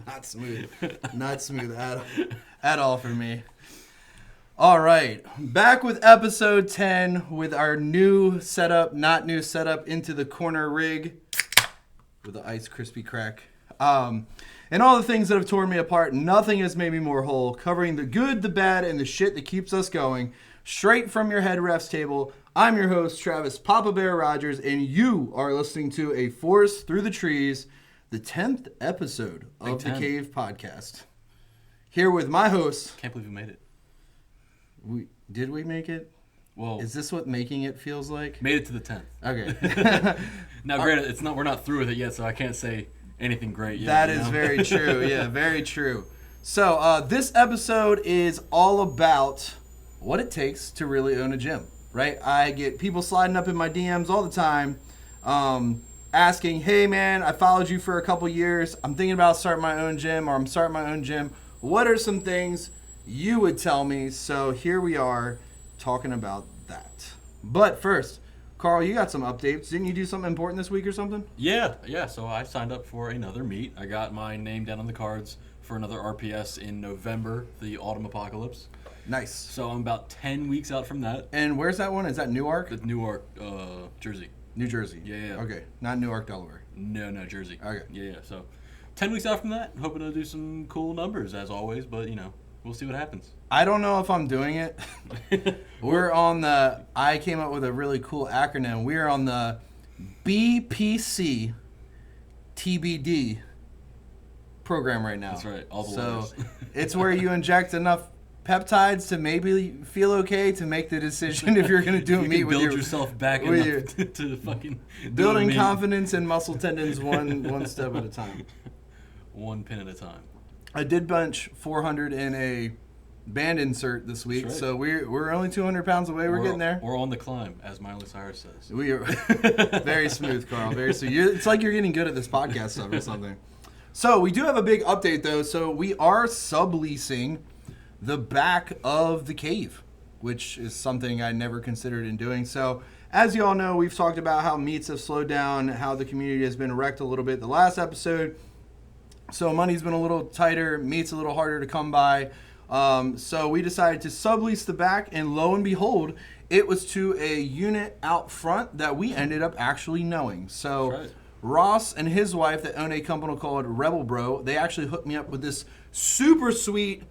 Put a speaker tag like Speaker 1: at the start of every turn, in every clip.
Speaker 1: Not smooth. Not smooth at all for me. All right. Back with episode 10 with our new setup, not new setup, into the corner rig with the ice crispy crack. And all the things that have torn me apart, nothing has made me more whole. Covering the good, the bad, and the shit that keeps us going. Straight from your head ref's table, I'm your host, Travis Papa Bear Rogers, and you are listening to A Forest Through the Trees, the 10th episode of the Cave Podcast. Here with my host.
Speaker 2: Can't believe we made it.
Speaker 1: Did we make it?
Speaker 2: Well,
Speaker 1: is this what making it feels like?
Speaker 2: Made it to the 10th.
Speaker 1: Okay.
Speaker 2: Now, granted, we're not through with it yet, so I can't say anything great yet.
Speaker 1: That is very true. Yeah, very true. So this episode is all about what it takes to really own a gym, right? I get people sliding up in my DMs all the time asking, hey, man, I followed you for a couple years. I'm thinking about starting my own gym, or I'm starting my own gym. What are some things you would tell me? So here we are talking about that. But first, Carl, you got some updates. Didn't you do something important this week or something?
Speaker 2: Yeah. So I signed up for another meet. I got my name down on the cards for another RPS in November, the Autumn Apocalypse.
Speaker 1: Nice.
Speaker 2: So I'm about 10 weeks out from that.
Speaker 1: And where's that one? Is that Newark?
Speaker 2: The Newark, Jersey.
Speaker 1: New Jersey.
Speaker 2: Yeah.
Speaker 1: Okay. Not Newark, Delaware.
Speaker 2: No, Jersey.
Speaker 1: Okay.
Speaker 2: Yeah. So 10 weeks out from that, hoping to do some cool numbers as always, but we'll see what happens.
Speaker 1: I don't know if I'm doing it. I came up with a really cool acronym. We're on the BPC TBD program right now.
Speaker 2: That's right. All the
Speaker 1: So
Speaker 2: letters.
Speaker 1: it's where you inject enough peptides to maybe feel okay to make the decision if you're going to do a meet with
Speaker 2: build yourself back enough to fucking
Speaker 1: building confidence and muscle tendons one step at a time.
Speaker 2: One pin at a time.
Speaker 1: I did bench 400 in a band insert this week,
Speaker 2: right.
Speaker 1: so we're only 200 pounds away. We're getting there.
Speaker 2: We're on the climb, as Miley Cyrus says.
Speaker 1: We are very smooth, Carl. Very smooth. It's like you're getting good at this podcast stuff or something. So we do have a big update, though. So we are subleasing the back of the cave, which is something I never considered in doing. So as you all know, we've talked about how meets have slowed down, how the community has been wrecked a little bit the last episode. So money's been a little tighter, meat's a little harder to come by. So we decided to sublease the back, and lo and behold, it was to a unit out front that we ended up actually knowing. So
Speaker 2: Right.
Speaker 1: Ross and his wife that own a company called Rebel Bro, they actually hooked me up with this super sweet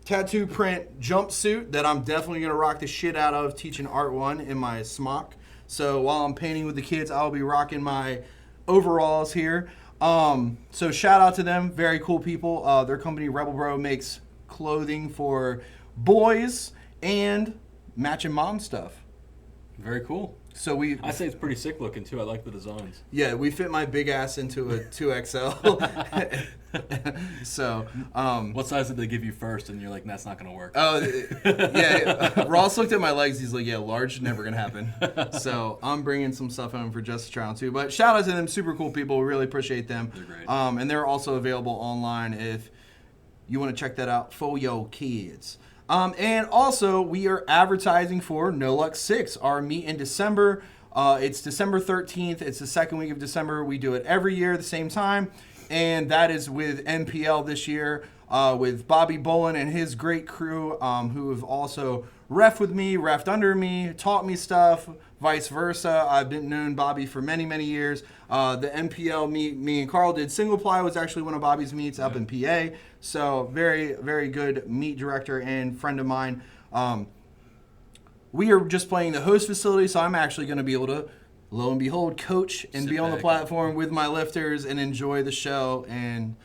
Speaker 1: tattoo print jumpsuit that I'm definitely going to rock the shit out of teaching Art 1 in my smock. So while I'm painting with the kids, I'll be rocking my overalls here. So shout out to them. Very cool people. Their company, Rebel Bro, makes clothing for boys and matching mom stuff.
Speaker 2: Very cool.
Speaker 1: So
Speaker 2: I say it's pretty sick looking too. I like the designs.
Speaker 1: Yeah, we fit my big ass into a 2XL. So,
Speaker 2: what size did they give you first? And you're like, that's not gonna work.
Speaker 1: Oh, yeah. Ross looked at my legs. He's like, yeah, large, never gonna happen. So I'm bringing some stuff home for just a trial too. But shout out to them, super cool people. We really appreciate them.
Speaker 2: They're great.
Speaker 1: And they're also available online if you want to check that out for your kids. And also, we are advertising for No Luck 6, our meet in December. It's December 13th. It's the second week of December. We do it every year at the same time. And that is with NPL this year, with Bobby Bolin and his great crew, who have also reffed with me, reffed under me, taught me stuff, vice versa. I've been known Bobby for many, many years. The NPL meet me and Carl did, Single Ply was actually one of Bobby's meets up in PA. So very, very good meet director and friend of mine. We are just playing the host facility, so I'm actually going to be able to, lo and behold, coach and be on the platform with my lifters and enjoy the show and,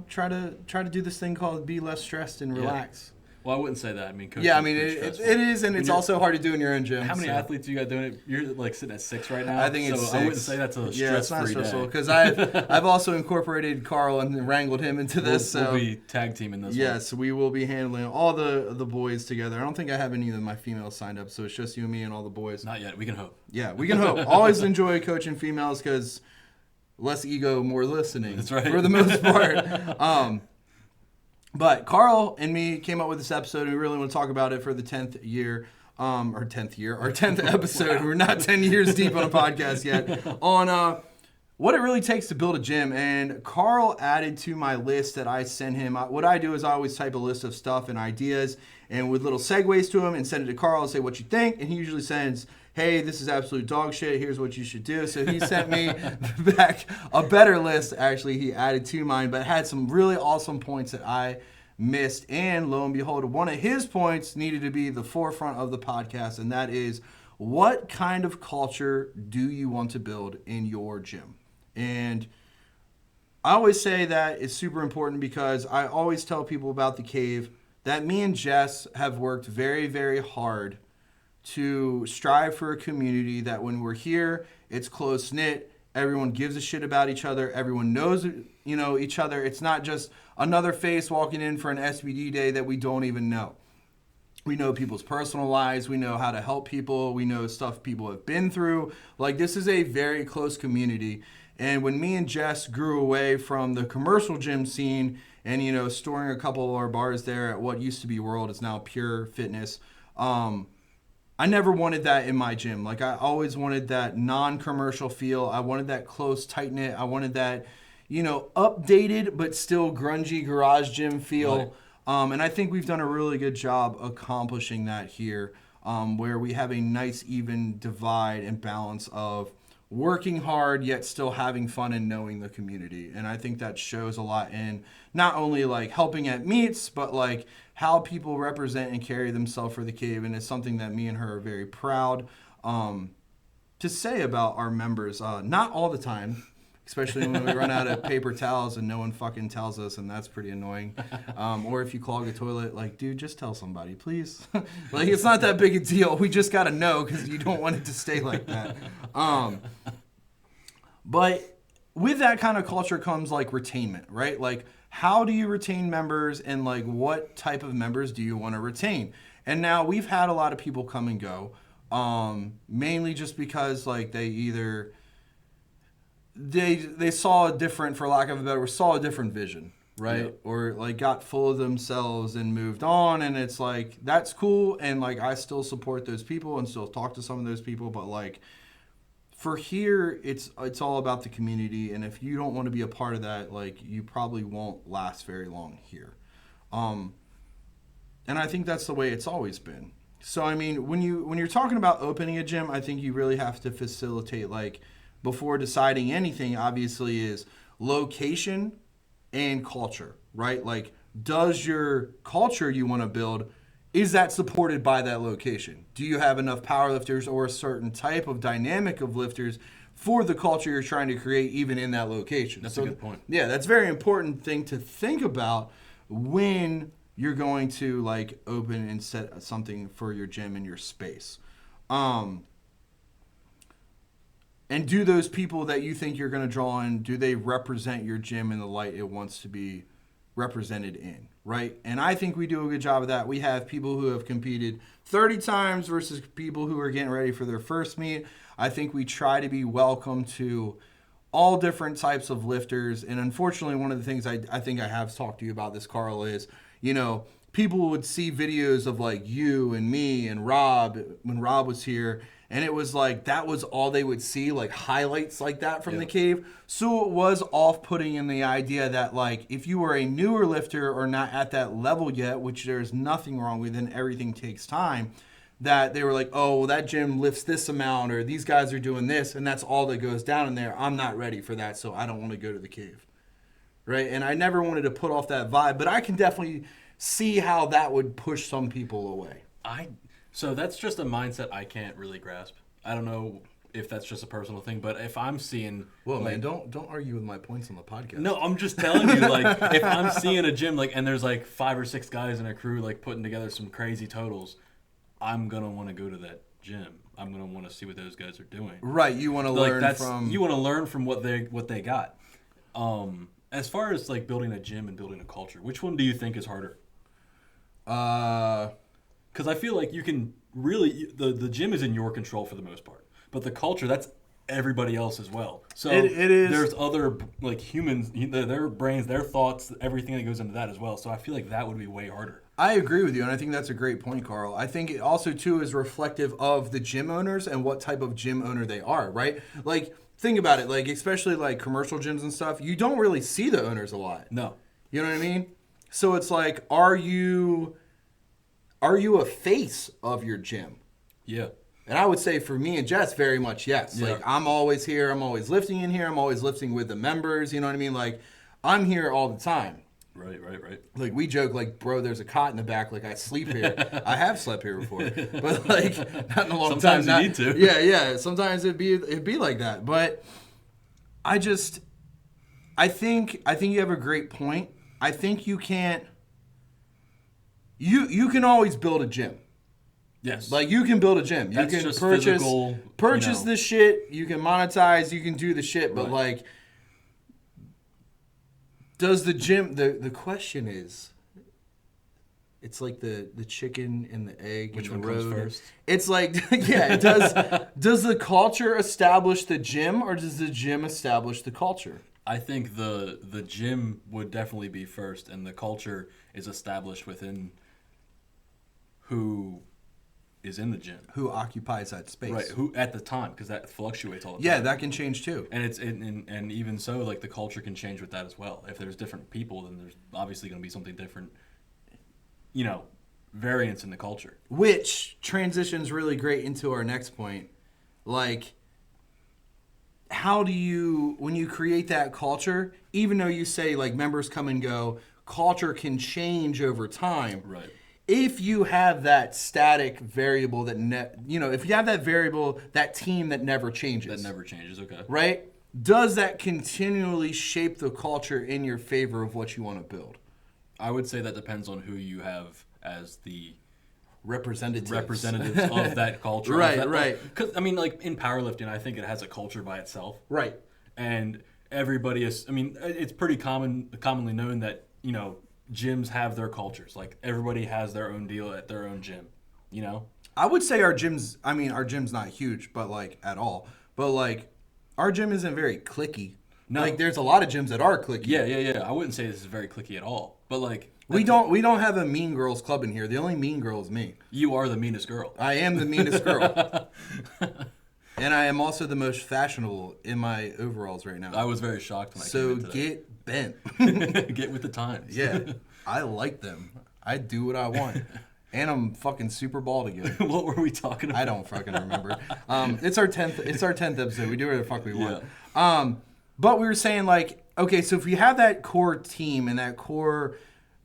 Speaker 1: try to do this thing called be less stressed and relax.
Speaker 2: Well, I wouldn't say that. I mean, coaching
Speaker 1: it is, and it's also hard to do in your own gym.
Speaker 2: How many athletes you got doing it? You're like sitting at 6 right now.
Speaker 1: I think it's 6.
Speaker 2: I wouldn't say that's a stress-free
Speaker 1: it's not stressful
Speaker 2: day.
Speaker 1: because I've also incorporated Carl and wrangled him into this.
Speaker 2: We'll be tag teaming this.
Speaker 1: Yes, we will be handling all the boys together. I don't think I have any of my females signed up, so it's just you and me and all the boys.
Speaker 2: Not yet. We can hope.
Speaker 1: Yeah, we can hope. Always enjoy coaching females because less ego, more listening.
Speaker 2: That's right.
Speaker 1: For the most part. But Carl and me came up with this episode, and we really want to talk about it for the 10th year, our 10th episode. Wow. We're not 10 years deep on a podcast yet. On what it really takes to build a gym. And Carl added to my list that I sent him. What I do is I always type a list of stuff and ideas and with little segues to him and send it to Carl and say what you think. And he usually sends, hey, this is absolute dog shit. Here's what you should do. So he sent me back a better list. Actually, he added to mine, but had some really awesome points that I missed. And lo and behold, one of his points needed to be the forefront of the podcast, and that is, what kind of culture do you want to build in your gym? And I always say that it's super important because I always tell people about the cave that me and Jess have worked very, very hard to strive for a community that when we're here, it's close-knit. Everyone gives a shit about each other. Everyone knows, each other. It's not just another face walking in for an SBD day that we don't even know. We know people's personal lives. We know how to help people. We know stuff people have been through. Like, this is a very close community. And when me and Jess grew away from the commercial gym scene and, storing a couple of our bars there at what used to be World, is now Pure Fitness, I never wanted that in my gym. Like, I always wanted that non-commercial feel. I wanted that close, tight-knit. I wanted that, updated but still grungy garage gym feel.
Speaker 2: Right.
Speaker 1: And I think we've done a really good job accomplishing that here, where we have a nice, even divide and balance of working hard yet still having fun and knowing the community. And I think that shows a lot in not only like helping at meets, but like how people represent and carry themselves for the cave. And it's something that me and her are very proud to say about our members. Not all the time, especially when we run out of paper towels and no one fucking tells us, and that's pretty annoying. Or if you clog a toilet, like, dude, just tell somebody, please. Like, it's not that big a deal. We just got to know because you don't want it to stay like that. But with that kind of culture comes, like, retainment, right? Like, how do you retain members, and, like, what type of members do you want to retain? And now we've had a lot of people come and go, mainly just because, like, they either... They saw a different, for lack of a better word, saw a different vision, right? Yep. Or like got full of themselves and moved on, and it's like, that's cool, and like I still support those people and still talk to some of those people, but like for here, it's all about the community, and if you don't want to be a part of that, like you probably won't last very long here. And I think that's the way it's always been. So I mean, when you're talking about opening a gym, I think you really have to facilitate, like, before deciding anything, obviously, is location and culture, right? Like, does your culture you want to build, is that supported by that location? Do you have enough power lifters or a certain type of dynamic of lifters for the culture you're trying to create even in that location?
Speaker 2: That's a good point.
Speaker 1: Yeah, that's a very important thing to think about when you're going to, like, open and set something for your gym in your space. And do those people that you think you're going to draw in, do they represent your gym in the light it wants to be represented in, right? And I think we do a good job of that. We have people who have competed 30 times versus people who are getting ready for their first meet. I think we try to be welcome to all different types of lifters. And unfortunately, one of the things I think I have talked to you about this, Carl, is, people would see videos of like you and me and Rob when Rob was here, and it was like that was all they would see, like highlights like that from the cave. So it was off-putting in the idea that, like, if you were a newer lifter or not at that level yet, which there's nothing wrong with and everything takes time, that they were like, oh, well, that gym lifts this amount, or these guys are doing this, and that's all that goes down in there. I'm not ready for that, so I don't want to go to the cave, right? And I never wanted to put off that vibe, but I can definitely see how that would push some people away.
Speaker 2: So that's just a mindset I can't really grasp. I don't know if that's just a personal thing, but if I'm seeing...
Speaker 1: Well, man, don't argue with my points on the podcast.
Speaker 2: No, I'm just telling you, like, if I'm seeing a gym, like, and there's, like, 5 or 6 guys in a crew, like, putting together some crazy totals, I'm going to want to go to that gym. I'm going to want to see what those guys are doing.
Speaker 1: Right, you want to learn from...
Speaker 2: You want to learn from what they got. As far as, like, building a gym and building a culture, which one do you think is harder? Because I feel like you can really... The gym is in your control for the most part. But the culture, that's everybody else as well. So
Speaker 1: it is.
Speaker 2: There's other, like, humans, their brains, their thoughts, everything that goes into that as well. So I feel like that would be way harder.
Speaker 1: I agree with you, and I think that's a great point, Carl. I think it also, too, is reflective of the gym owners and what type of gym owner they are, right? Like, think about it, like, especially, like, commercial gyms and stuff, you don't really see the owners a lot.
Speaker 2: No.
Speaker 1: You know what I mean? So it's like, are you a face of your gym?
Speaker 2: Yeah.
Speaker 1: And I would say for me and Jess, very much yes.
Speaker 2: Yeah.
Speaker 1: Like, I'm always here. I'm always lifting in here. I'm always lifting with the members. You know what I mean? Like, I'm here all the time.
Speaker 2: Right.
Speaker 1: Like, we joke, like, bro, there's a cot in the back. Like, I sleep here. I have slept here before. But, like, not in a long
Speaker 2: Sometimes
Speaker 1: time.
Speaker 2: you need to.
Speaker 1: Yeah. Sometimes it'd be like that. But I think you have a great point. I think you can't... You can always build a gym.
Speaker 2: Yes.
Speaker 1: Like, you can build a gym.
Speaker 2: That's
Speaker 1: You can
Speaker 2: just
Speaker 1: purchase
Speaker 2: physical,
Speaker 1: the shit. You can monetize. You can do the shit. But,
Speaker 2: Right.
Speaker 1: like, does the gym... The question is... It's like the chicken and the egg.
Speaker 2: Which
Speaker 1: and the
Speaker 2: one comes
Speaker 1: road.
Speaker 2: first?
Speaker 1: It's like, yeah, does the culture establish the gym, or does the gym establish the culture?
Speaker 2: I think the gym would definitely be first, and the culture is established within who is in the gym.
Speaker 1: Who occupies that space?
Speaker 2: Right. Who at the time, because that fluctuates all the time.
Speaker 1: Yeah, that can change too.
Speaker 2: And and even so, like, the culture can change with that as well. If there's different people, then there's obviously going to be something different. Variance in the culture.
Speaker 1: Which transitions really great into our next point. Like, how do you, when you create that culture, even though you say, like, members come and go, culture can change over time.
Speaker 2: Right.
Speaker 1: If you have that static variable that, if you have that variable, that team that never changes.
Speaker 2: That never changes, okay.
Speaker 1: Right? Does that continually shape the culture in your favor of what you want to build?
Speaker 2: I would say that depends on who you have as the
Speaker 1: representatives
Speaker 2: of that culture.
Speaker 1: Right.
Speaker 2: Because, I mean, like, in powerlifting, I think it has a culture by itself.
Speaker 1: Right.
Speaker 2: And everybody is, I mean, it's pretty commonly known that, gyms have their cultures. Like, everybody has their own deal at their own gym,
Speaker 1: I would say our gym's not huge, but, like, at all. But, like, our gym isn't very cliquey.
Speaker 2: No.
Speaker 1: Like, there's a lot of gyms that are cliquey.
Speaker 2: Yeah. I wouldn't say this is very cliquey at all. But, like...
Speaker 1: We don't have a mean girls club in here. The only mean girl is me.
Speaker 2: You are the meanest girl.
Speaker 1: I am the meanest girl. And I am also the most fashionable in my overalls right now.
Speaker 2: I was very shocked when I came in today.
Speaker 1: Get bent.
Speaker 2: Get with the times.
Speaker 1: Yeah. I like them. I do what I want. And I'm fucking super bald again.
Speaker 2: What were we talking about?
Speaker 1: I don't fucking remember. It's our 10th episode. We do whatever the fuck we want. But we were saying, like, okay, so if you have that core team and that core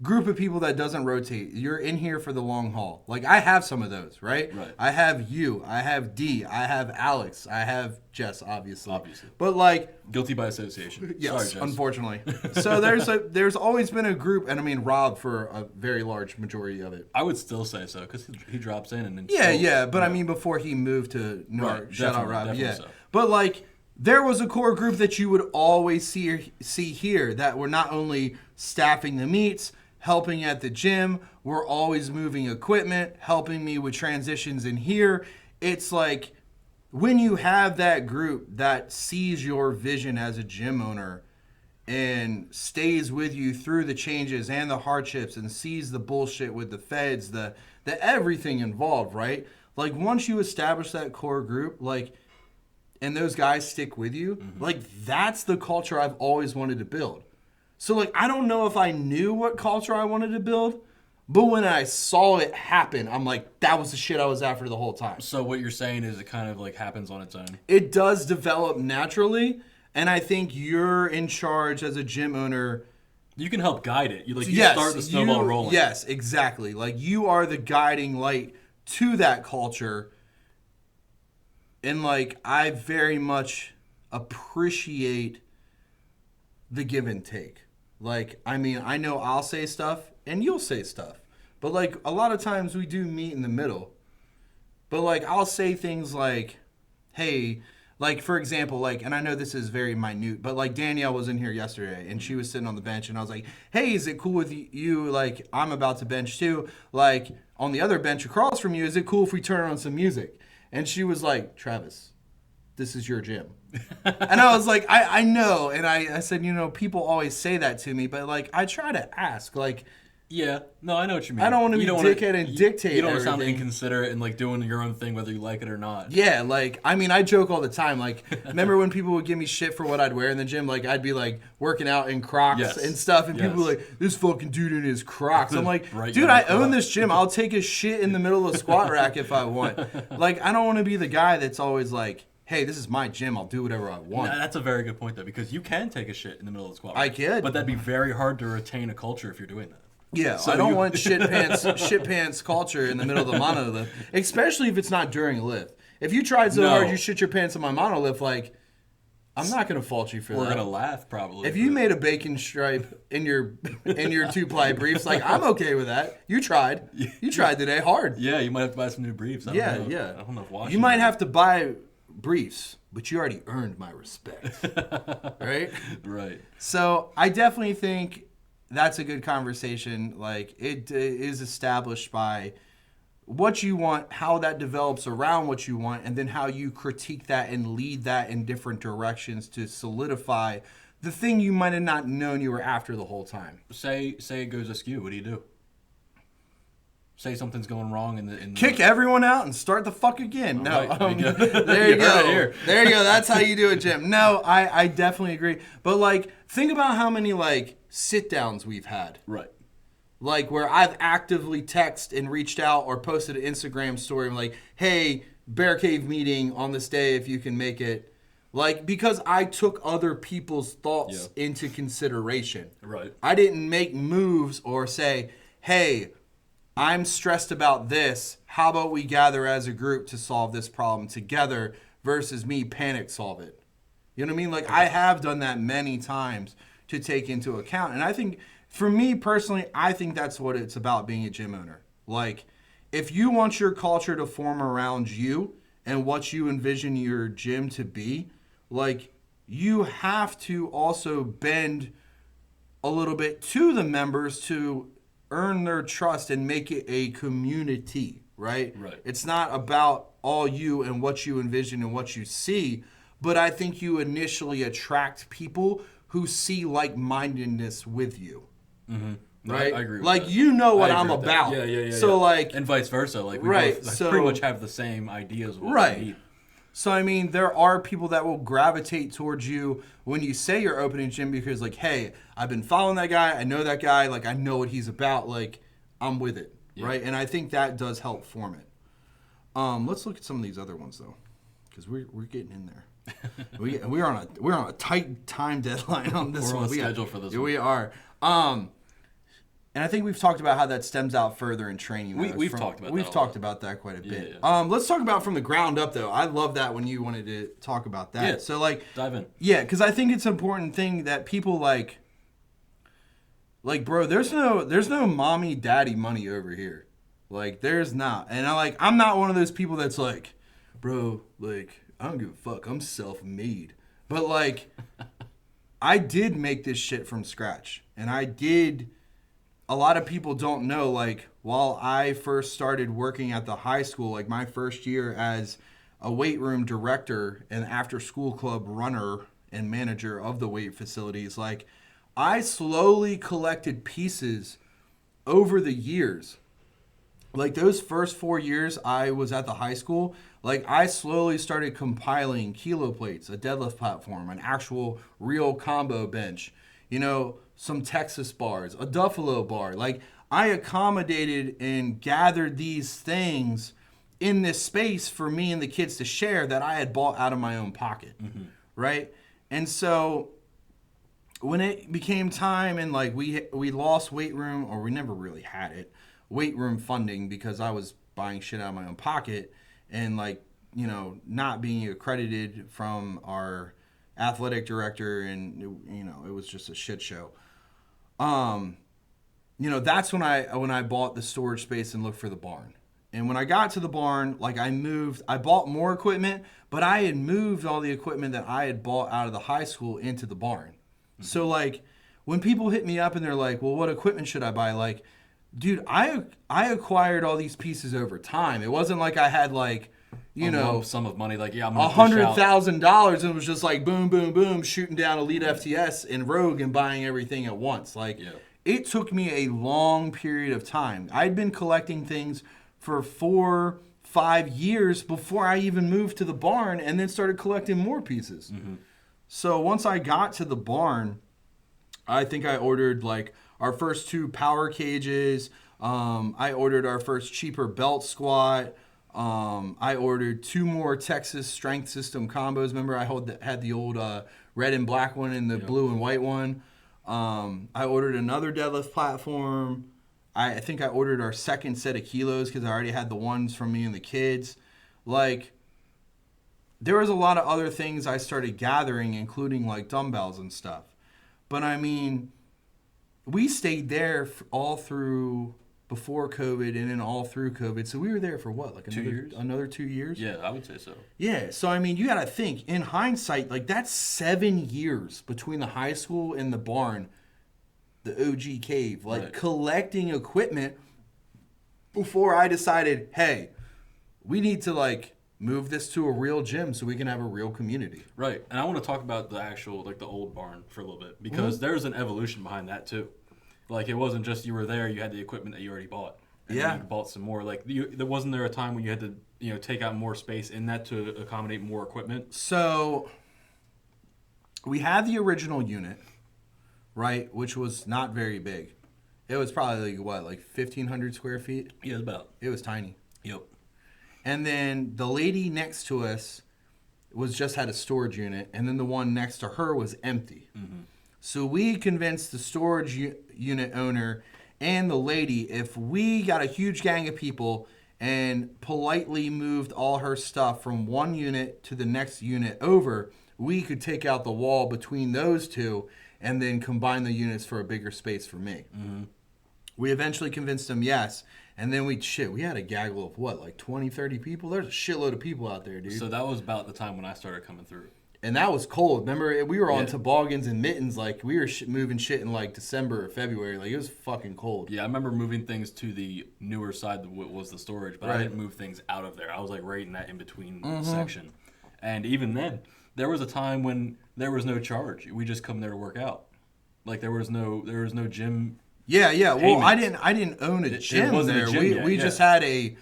Speaker 1: group of people that doesn't rotate, you're in here for the long haul. Like, I have some of those, right? I have you. I have D. I have Alex. I have Jess, obviously. But, like...
Speaker 2: Guilty by association.
Speaker 1: Yes,
Speaker 2: sorry, Jess.
Speaker 1: Unfortunately. So there's always been a group, and I mean Rob for a very large majority of it.
Speaker 2: I would still say so, because he drops in and then...
Speaker 1: Yeah, but I mean before he moved to Newark.
Speaker 2: Right,
Speaker 1: Shout out Rob. Yeah.
Speaker 2: So.
Speaker 1: But, like... There was a core group that you would always see here that were not only staffing the meets, helping at the gym, we're always moving equipment, helping me with transitions in here. It's like when you have that group that sees your vision as a gym owner and stays with you through the changes and the hardships and sees the bullshit with the feds, the everything involved, right? Like, once you establish that core group, like... and those guys stick with you, like, that's the culture I've always wanted to build. So, like, I don't know if I knew what culture I wanted to build, but when I saw it happen, I'm like, that was the shit I was after the whole time.
Speaker 2: So what you're saying is it kind of, like, happens on its own?
Speaker 1: It does develop naturally, and I think you're in charge as a gym owner.
Speaker 2: You can help guide it. You start the snowball rolling.
Speaker 1: Yes, exactly. Like, you are the guiding light to that culture. And, like, I very much appreciate the give and take. Like, I mean, I know I'll say stuff and you'll say stuff. But, like, a lot of times we do meet in the middle. But, like, I'll say things like, hey, like, for example, like, and I know this is very minute, but, like, Danielle was in here yesterday and she was sitting on the bench and I was like, hey, is it cool with you? Like, I'm about to bench too. Like, on the other bench across from you, is it cool if we turn on some music? And she was like, Travis, this is your gym. And I was like, I know. And I said, people always say that to me. But, like, I try to ask, like,
Speaker 2: Yeah, no, I know what you mean.
Speaker 1: I don't want to be
Speaker 2: You
Speaker 1: dickhead and dictate
Speaker 2: You don't want to sound
Speaker 1: everything.
Speaker 2: inconsiderate and like doing your own thing whether you like it or not.
Speaker 1: Yeah, like, I mean, I joke all the time. Like, remember when people would give me shit for what I'd wear in the gym? Like, I'd be like working out in Crocs
Speaker 2: Yes.
Speaker 1: and stuff, and people were
Speaker 2: Yes.
Speaker 1: like, "This fucking dude in his Crocs." I'm like,
Speaker 2: Bright
Speaker 1: dude,
Speaker 2: yellow
Speaker 1: I own
Speaker 2: Crocs.
Speaker 1: this gym. I'll take a shit in the middle of the squat rack if I want. Like, I don't want to be the guy that's always like, "Hey, this is my gym. I'll do whatever I want."
Speaker 2: That's a very good point though, because you can take a shit in the middle of the squat.
Speaker 1: I
Speaker 2: rack,
Speaker 1: could.
Speaker 2: but that'd be very hard to retain a culture if you're doing that.
Speaker 1: Yeah,
Speaker 2: So
Speaker 1: I don't
Speaker 2: you-
Speaker 1: want shit pants culture in the middle of the monolift, especially if it's not during a lift. If you tried so
Speaker 2: No.
Speaker 1: hard you shit your pants on my monolift, like, I'm not gonna fault you for
Speaker 2: We're
Speaker 1: that.
Speaker 2: gonna laugh probably.
Speaker 1: If you made a bacon stripe in your 2-ply briefs, like, I'm okay with that. You tried. You tried today hard.
Speaker 2: yeah, you might have to buy some new briefs. I don't
Speaker 1: Yeah,
Speaker 2: know.
Speaker 1: yeah.
Speaker 2: I don't know if washing.
Speaker 1: You might have to buy briefs, but you already earned my respect. Right?
Speaker 2: Right.
Speaker 1: So I definitely think that's a good conversation. Like, it is established by what you want, how that develops around what you want, and then how you critique that and lead that in different directions to solidify the thing you might have not known you were after the whole time.
Speaker 2: Say it goes askew. What do you do? Say something's going wrong in the
Speaker 1: Kick everyone out and start the fuck again. No,
Speaker 2: right, there you go.
Speaker 1: there you
Speaker 2: You heard it
Speaker 1: go.
Speaker 2: here.
Speaker 1: There you go. That's how you do it, Jim. No, I definitely agree. But, like, think about how many, like, sit downs we've had.
Speaker 2: Right.
Speaker 1: Like, where I've actively texted and reached out or posted an Instagram story. I'm like, hey, Bear Cave meeting on this day if you can make it. Like, because I took other people's thoughts into consideration.
Speaker 2: Right.
Speaker 1: I didn't make moves or say, hey, I'm stressed about this. How about we gather as a group to solve this problem together versus me panic solve it? You know what I mean? Like, I have done that many times to take into account. And I think, for me personally, I think that's what it's about being a gym owner. Like, if you want your culture to form around you and what you envision your gym to be, like, you have to also bend a little bit to the members to earn their trust and make it a community, right?
Speaker 2: Right.
Speaker 1: It's not about all you and what you envision and what you see, but I think you initially attract people who see like-mindedness with you.
Speaker 2: Mm-hmm. No,
Speaker 1: Right?
Speaker 2: I agree with
Speaker 1: like,
Speaker 2: that.
Speaker 1: you know what
Speaker 2: I
Speaker 1: I'm
Speaker 2: agree with that.
Speaker 1: about.
Speaker 2: Yeah.
Speaker 1: So, like,
Speaker 2: and vice versa. Like, we
Speaker 1: Right,
Speaker 2: both
Speaker 1: so-
Speaker 2: pretty much have the same ideas of what
Speaker 1: Right.
Speaker 2: we need.
Speaker 1: So, I mean, there are people that will gravitate towards you when you say you're opening a gym because, like, hey, I've been following that guy. I know that guy. Like, I know what he's about. Like, I'm with it, right? And I think that does help form it. Let's look at some of these other ones, though, because we're getting in there. we're on a tight time deadline on this
Speaker 2: We're
Speaker 1: one.
Speaker 2: on schedule for this
Speaker 1: Yeah,
Speaker 2: one.
Speaker 1: we are. And I think we've talked about how that stems out further in training.
Speaker 2: We've talked about
Speaker 1: We've
Speaker 2: that a
Speaker 1: talked
Speaker 2: lot.
Speaker 1: about that quite a bit.
Speaker 2: Yeah.
Speaker 1: Let's talk about from the ground up, though. I love that when you wanted to talk about that.
Speaker 2: Yeah.
Speaker 1: So, like,
Speaker 2: Dive in.
Speaker 1: yeah, because I think it's an important thing that people like, bro, there's no mommy daddy money over here. Like, there's not. And I'm not one of those people that's like, bro, like, I don't give a fuck. I'm self-made. But, like, I did make this shit from scratch. And a lot of people don't know, like, while I first started working at the high school, like, my first year as a weight room director and after school club runner and manager of the weight facilities, like, I slowly collected pieces over the years. Like, those first 4 years I was at the high school, like, I slowly started compiling kilo plates, a deadlift platform, an actual real combo bench, some Texas bars, a Duffalo bar. Like, I accommodated and gathered these things in this space for me and the kids to share that I had bought out of my own pocket, right? And so when it became time and, like, we lost weight room, or we never really had it, weight room funding, because I was buying shit out of my own pocket and, like, not being accredited from our athletic director, and it was just a shit show. That's when I bought the storage space and looked for the barn. And when I got to the barn, like, I bought more equipment, but I had moved all the equipment that I had bought out of the high school into the barn. Mm-hmm. So, like, when people hit me up and they're like, well, what equipment should I buy? Like, dude, I acquired all these pieces over time. It wasn't like I had, like,
Speaker 2: A lump sum of money, like, I'm gonna push out.
Speaker 1: $100,000 and it was just like boom, boom, boom, shooting down Elite FTS and Rogue and buying everything at once. Like, it took me a long period of time. I'd been collecting things for 4-5 years before I even moved to the barn, and then started collecting more pieces. Mm-hmm. So once I got to the barn, I think I ordered like our first 2 power cages. I ordered our first cheaper belt squat. I ordered 2 more Texas Strength System combos. Remember, I had the old red and black one and the blue and white one. I ordered another deadlift platform. I think I ordered our second set of kilos because I already had the ones from me and the kids. Like, there was a lot of other things I started gathering, including like dumbbells and stuff. But I mean, we stayed there all through before COVID and then all through COVID. So we were there for what, like
Speaker 2: 2 years?
Speaker 1: Another 2 years?
Speaker 2: Yeah, I would say so.
Speaker 1: Yeah. So I mean, you got to think in hindsight, like that's 7 years between the high school and the barn, the OG cave, like collecting equipment before I decided, hey, we need to like move this to a real gym so we can have a real community.
Speaker 2: Right. And I want to talk about the actual, like the old barn for a little bit, because there's an evolution behind that too. Like, it wasn't just you were there, you had the equipment that you already bought. And then you bought some more. Like, wasn't there a time when you had to, take out more space in that to accommodate more equipment?
Speaker 1: So we had the original unit, right, which was not very big. It was probably like 1,500 square feet?
Speaker 2: Yeah, about.
Speaker 1: It was tiny.
Speaker 2: Yep.
Speaker 1: And then the lady next to us had a storage unit, and then the one next to her was empty. Mm-hmm. So we convinced the storage unit owner and the lady, if we got a huge gang of people and politely moved all her stuff from one unit to the next unit over, we could take out the wall between those two and then combine the units for a bigger space for me. Mm-hmm. We eventually convinced them yes. And then we had a gaggle of what, like 20, 30 people? There's a shitload of people out there, dude.
Speaker 2: So that was about the time when I started coming through.
Speaker 1: And that was cold. Remember, we were on toboggans and mittens. Like, we were moving shit in like December or February. Like, it was fucking cold.
Speaker 2: Yeah, I remember moving things to the newer side that was the storage, but I didn't move things out of there. I was like right in that in-between section. And even then, there was a time when there was no charge. We just come there to work out. Like, there was no gym.
Speaker 1: Yeah. Well, I didn't own a gym there. We just had a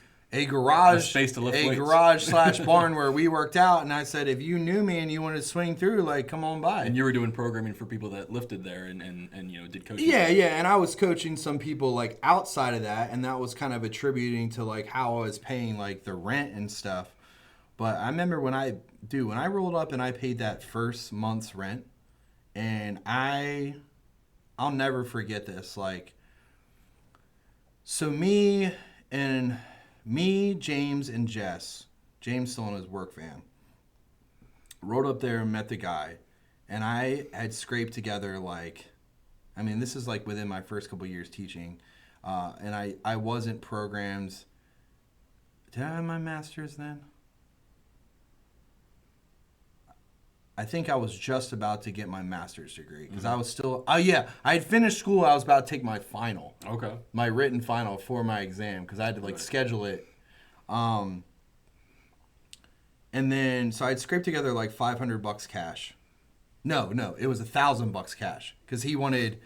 Speaker 1: garage,
Speaker 2: space to lift weights.
Speaker 1: Garage / barn where we worked out. And I said, if you knew me and you wanted to swing through, like, come on by.
Speaker 2: And you were doing programming for people that lifted there and did coaching.
Speaker 1: Yeah. And I was coaching some people like outside of that, and that was kind of attributing to like how I was paying like the rent and stuff. But I remember when I rolled up and I paid that first month's rent, and I'll never forget this. Like, so me, James, and Jess, James still in his work van, rode up there and met the guy. And I had scraped together, like, I mean, this is like within my first couple years teaching. And I wasn't programmed. Did I have my master's then? I think I was just about to get my master's degree because I was still. Oh yeah, I had finished school. I was about to take my final.
Speaker 2: Okay.
Speaker 1: My written final for my exam because I had to like schedule it. And then so I'd scraped together like $500 cash. No, it was $1,000 cash because he wanted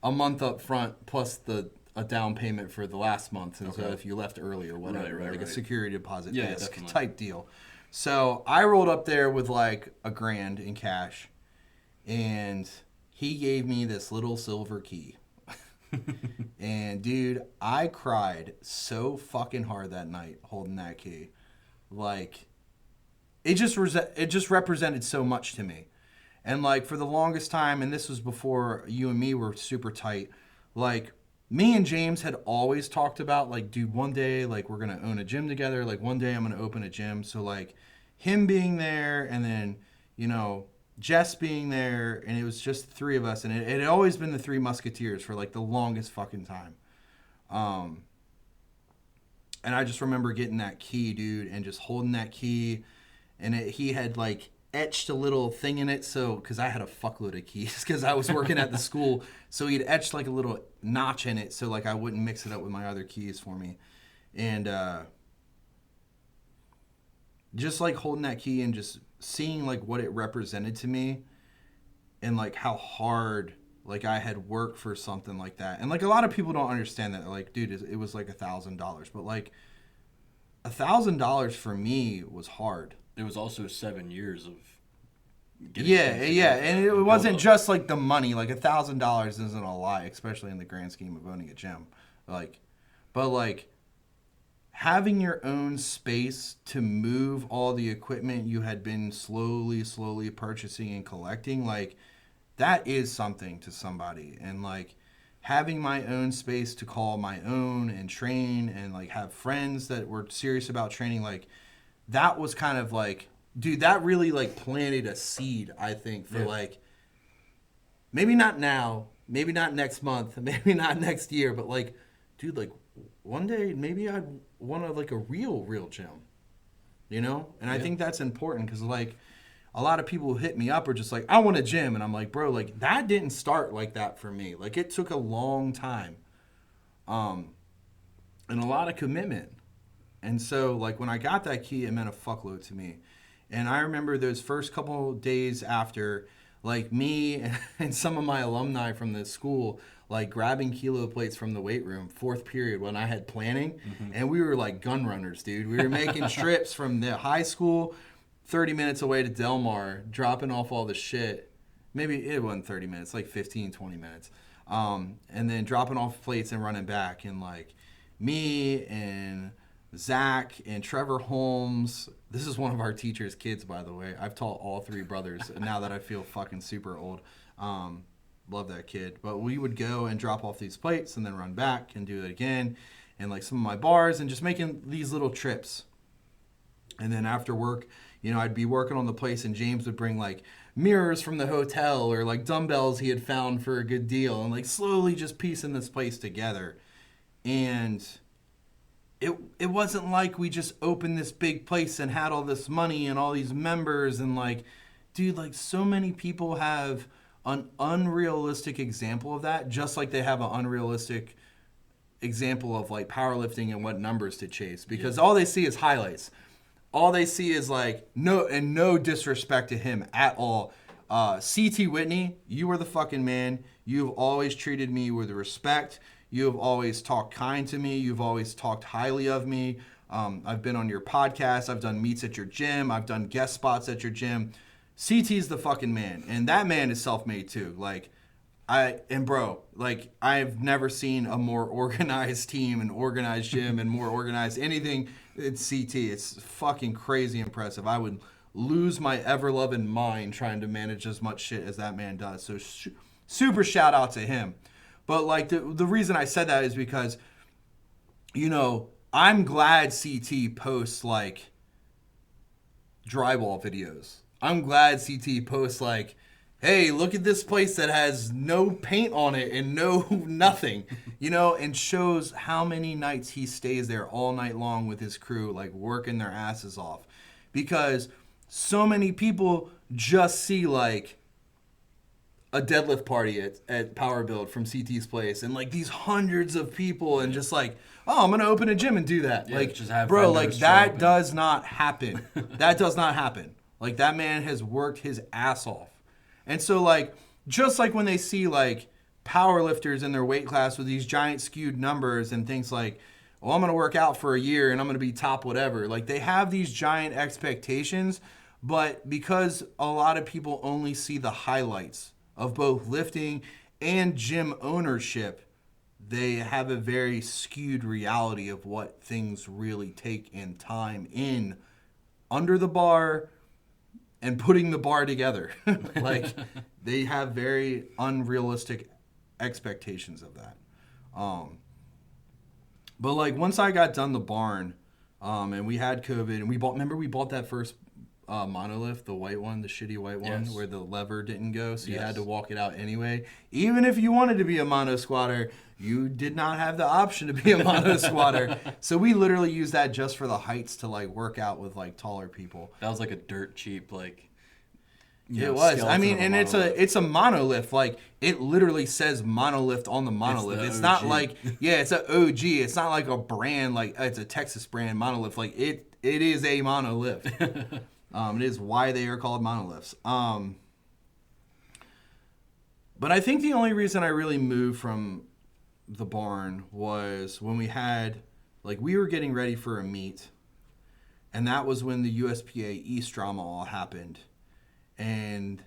Speaker 1: a month up front plus a down payment for the last month, and so if you left early or whatever, a security deposit type deal. So I rolled up there with like $1,000 in cash, and he gave me this little silver key. And dude, I cried so fucking hard that night holding that key. Like, it just represented so much to me. And like for the longest time, and this was before you and me were super tight, like me and James had always talked about, like, dude, one day, like, we're going to own a gym together. Like, one day I'm going to open a gym. So, like, him being there and then, Jess being there, and it was just the three of us. And it had always been the Three Musketeers for, like, the longest fucking time. And I just remember getting that key, dude, and just holding that key. And he had, like, etched a little thing in it, so because I had a fuckload of keys because I was working at the school, so he'd etched like a little notch in it so like I wouldn't mix it up with my other keys for me. And just like holding that key and just seeing like what it represented to me and like how hard like I had worked for something like that. And like a lot of people don't understand that. They're like, dude, it was like $1,000. But like $1,000 for me was hard.
Speaker 2: It was also 7 years of
Speaker 1: yeah, and it wasn't just like the money. Like $1,000 isn't a lot, especially in the grand scheme of owning a gym. But having your own space to move all the equipment you had been slowly purchasing and collecting, like that is something to somebody. And like having my own space to call my own and train and like have friends that were serious about training, like that was kind of like, dude, that really like planted a seed, I think, for like maybe not now, maybe not next month, maybe not next year, but like, dude, like one day maybe I'd want to like a real gym, you know? And I think that's important because like a lot of people hit me up are just like, I want a gym. And I'm like, bro, like that didn't start like that for me. Like it took a long time and a lot of commitment. And so like when I got that key, it meant a fuckload to me. And I remember those first couple days after, like me and some of my alumni from the school, like grabbing kilo plates from the weight room, fourth period when I had planning. And we were like gun runners, dude. We were making trips from the high school 30 minutes away to Del Mar, dropping off all the shit. Maybe it wasn't 30 minutes, like 15, 20 minutes. And then dropping off plates and running back. And like me and Zach and Trevor Holmes. This is one of our teacher's kids, by the way. I've taught all three brothers now that I feel fucking super old. Love that kid. But we would go and drop off these plates and then run back and do it again. And like some of my bars and just making these little trips. And then after work, you know, I'd be working on the place and James would bring like mirrors from the hotel or like dumbbells he had found for a good deal and like slowly just piecing this place together. And it wasn't like we just opened this big place and had all this money and all these members and like, dude, like so many people have an unrealistic example of that, just like they have an unrealistic example of like powerlifting and what numbers to chase because all they see is highlights. All they see is like, no disrespect to him at all. CT Whitney, you were the fucking man. You've always treated me with respect. You have always talked kind to me. You've always talked highly of me. I've been on your podcast. I've done meets at your gym. I've done guest spots at your gym. CT's the fucking man. And that man is self-made too. Like, I've never seen a more organized team and organized gym and more organized anything. It's CT. It's fucking crazy impressive. I would lose my ever-loving mind trying to manage as much shit as that man does. So super shout out to him. But like the reason I said that is because, you know, I'm glad CT posts like drywall videos. I'm glad CT posts like, hey, look at this place that has no paint on it and no nothing, you know, and shows how many nights he stays there all night long with his crew, like working their asses off. Because so many people just see like a deadlift party at Power Build from CT's place and like these hundreds of people and just like, oh, I'm going to open a gym and do that.
Speaker 2: Yeah,
Speaker 1: like,
Speaker 2: just have
Speaker 1: bro, like that does not happen. That does not happen. Like that man has worked his ass off. And so like, just like when they see like power lifters in their weight class with these giant skewed numbers and things like, well, I'm going to work out for a year and I'm going to be top whatever. Like they have these giant expectations, but because a lot of people only see the highlights of both lifting and gym ownership, they have a very skewed reality of what things really take in time in under the bar and putting the bar together. Like they have very unrealistic expectations of that. But like once I got done the barn and we had COVID and we bought that first monolith, the white one, the shitty white one, where the lever didn't go, so you had to walk it out anyway. Even if you wanted to be a mono squatter, you did not have the option to be a mono squatter. So we literally used that just for the heights to like work out with like taller people.
Speaker 2: That was like a dirt cheap like.
Speaker 1: It was. I mean, and it's a monolith. Like it literally says monolith on the monolith. It's not like it's an OG. It's not like a brand like it's a Texas brand monolith. Like it is a monolith. It is why they are called monoliths. But I think the only reason I really moved from the barn was when we had, like, we were getting ready for a meet. And that was when the USPA East drama all happened. And,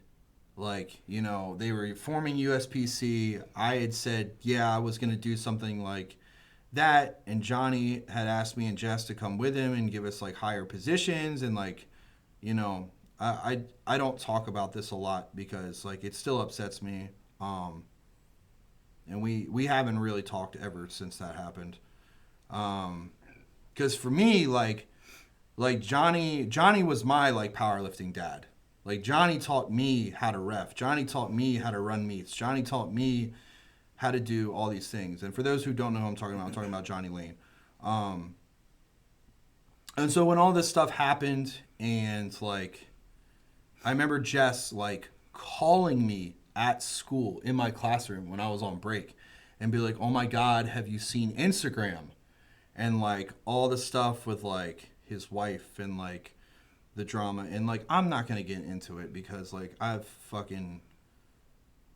Speaker 1: like, you know, they were forming USPC. I had said, yeah, I was going to do something like that. And Johnny had asked me and Jess to come with him and give us, like, higher positions. And, like, you know, I don't talk about this a lot because, like, it still upsets me. And we haven't really talked ever since that happened. Because for me, like Johnny was my, like, powerlifting dad. Like, Johnny taught me how to ref. Johnny taught me how to run meets. Johnny taught me how to do all these things. And for those who don't know who I'm talking about Johnny Lane. And so when all this stuff happened, and, like, I remember Jess, like, calling me at school in my classroom when I was on break and be like, oh my God, have you seen Instagram? And, like, all the stuff with, like, his wife and, like, the drama. And, like, I'm not going to get into it because, like,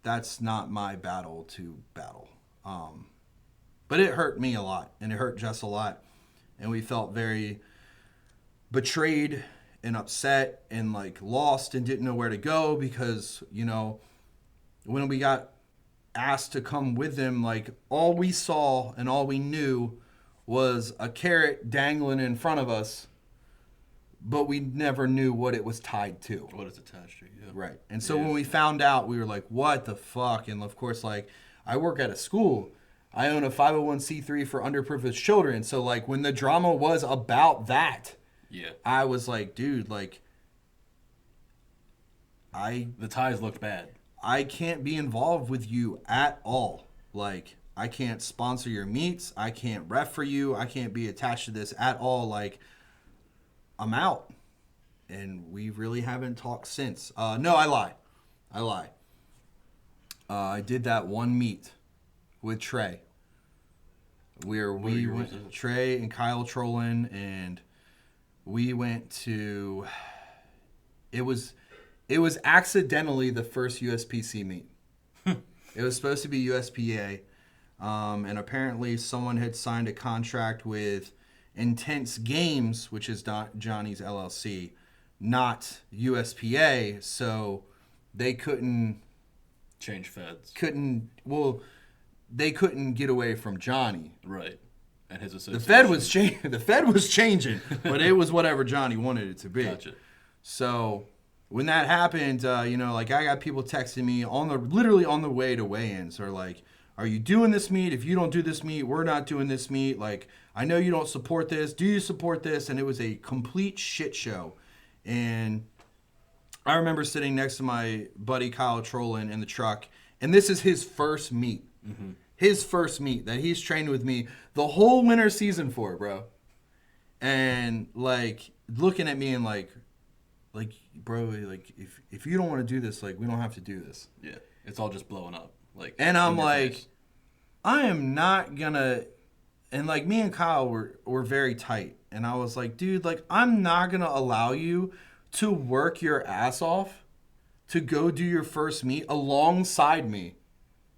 Speaker 1: that's not my battle to battle. But it hurt me a lot, and it hurt Jess a lot. And we felt very betrayed and upset and, like, lost and didn't know where to go because, you know, when we got asked to come with them, like, all we saw and all we knew was a carrot dangling in front of us, but we never knew what it was tied to.
Speaker 2: What it's attached to, yeah.
Speaker 1: Right. And so when we found out, we were like, what the fuck? And, of course, like, I work at a school. I own a 501c3 for underprivileged children. So, like, when the drama was about that,
Speaker 2: yeah,
Speaker 1: I was like, dude, like,
Speaker 2: the ties looked bad.
Speaker 1: I can't be involved with you at all. Like, I can't sponsor your meets. I can't ref for you. I can't be attached to this at all. Like, I'm out. And we really haven't talked since. No, I lie. I did that one meet with Trey. We went, Trey and Kyle Trolin, and we went to, it was accidentally the first USPC meet. It was supposed to be USPA. And apparently someone had signed a contract with Intense Games, which is Johnny's LLC, not USPA, so they couldn't
Speaker 2: change feds.
Speaker 1: They couldn't get away from Johnny.
Speaker 2: Right. And his association.
Speaker 1: The Fed was changing, but it was whatever Johnny wanted it to be.
Speaker 2: Gotcha.
Speaker 1: So when that happened, you know, like, I got people texting me literally on the way to weigh-ins, or like, are you doing this meet? If you don't do this meet, we're not doing this meet. Like, I know you don't support this. Do you support this? And it was a complete shit show. And I remember sitting next to my buddy Kyle Trolin in the truck, and this is his first meet. Mm-hmm. His first meet that he's trained with me the whole winter season for, bro. And, like, looking at me and like, bro, like, if you don't want to do this, like, we don't have to do this.
Speaker 2: Yeah, it's all just blowing up. Like,
Speaker 1: and I'm like, face. I am not gonna. And, like, me and Kyle were very tight, and I was like, dude, like, I'm not gonna allow you to work your ass off to go do your first meet alongside me,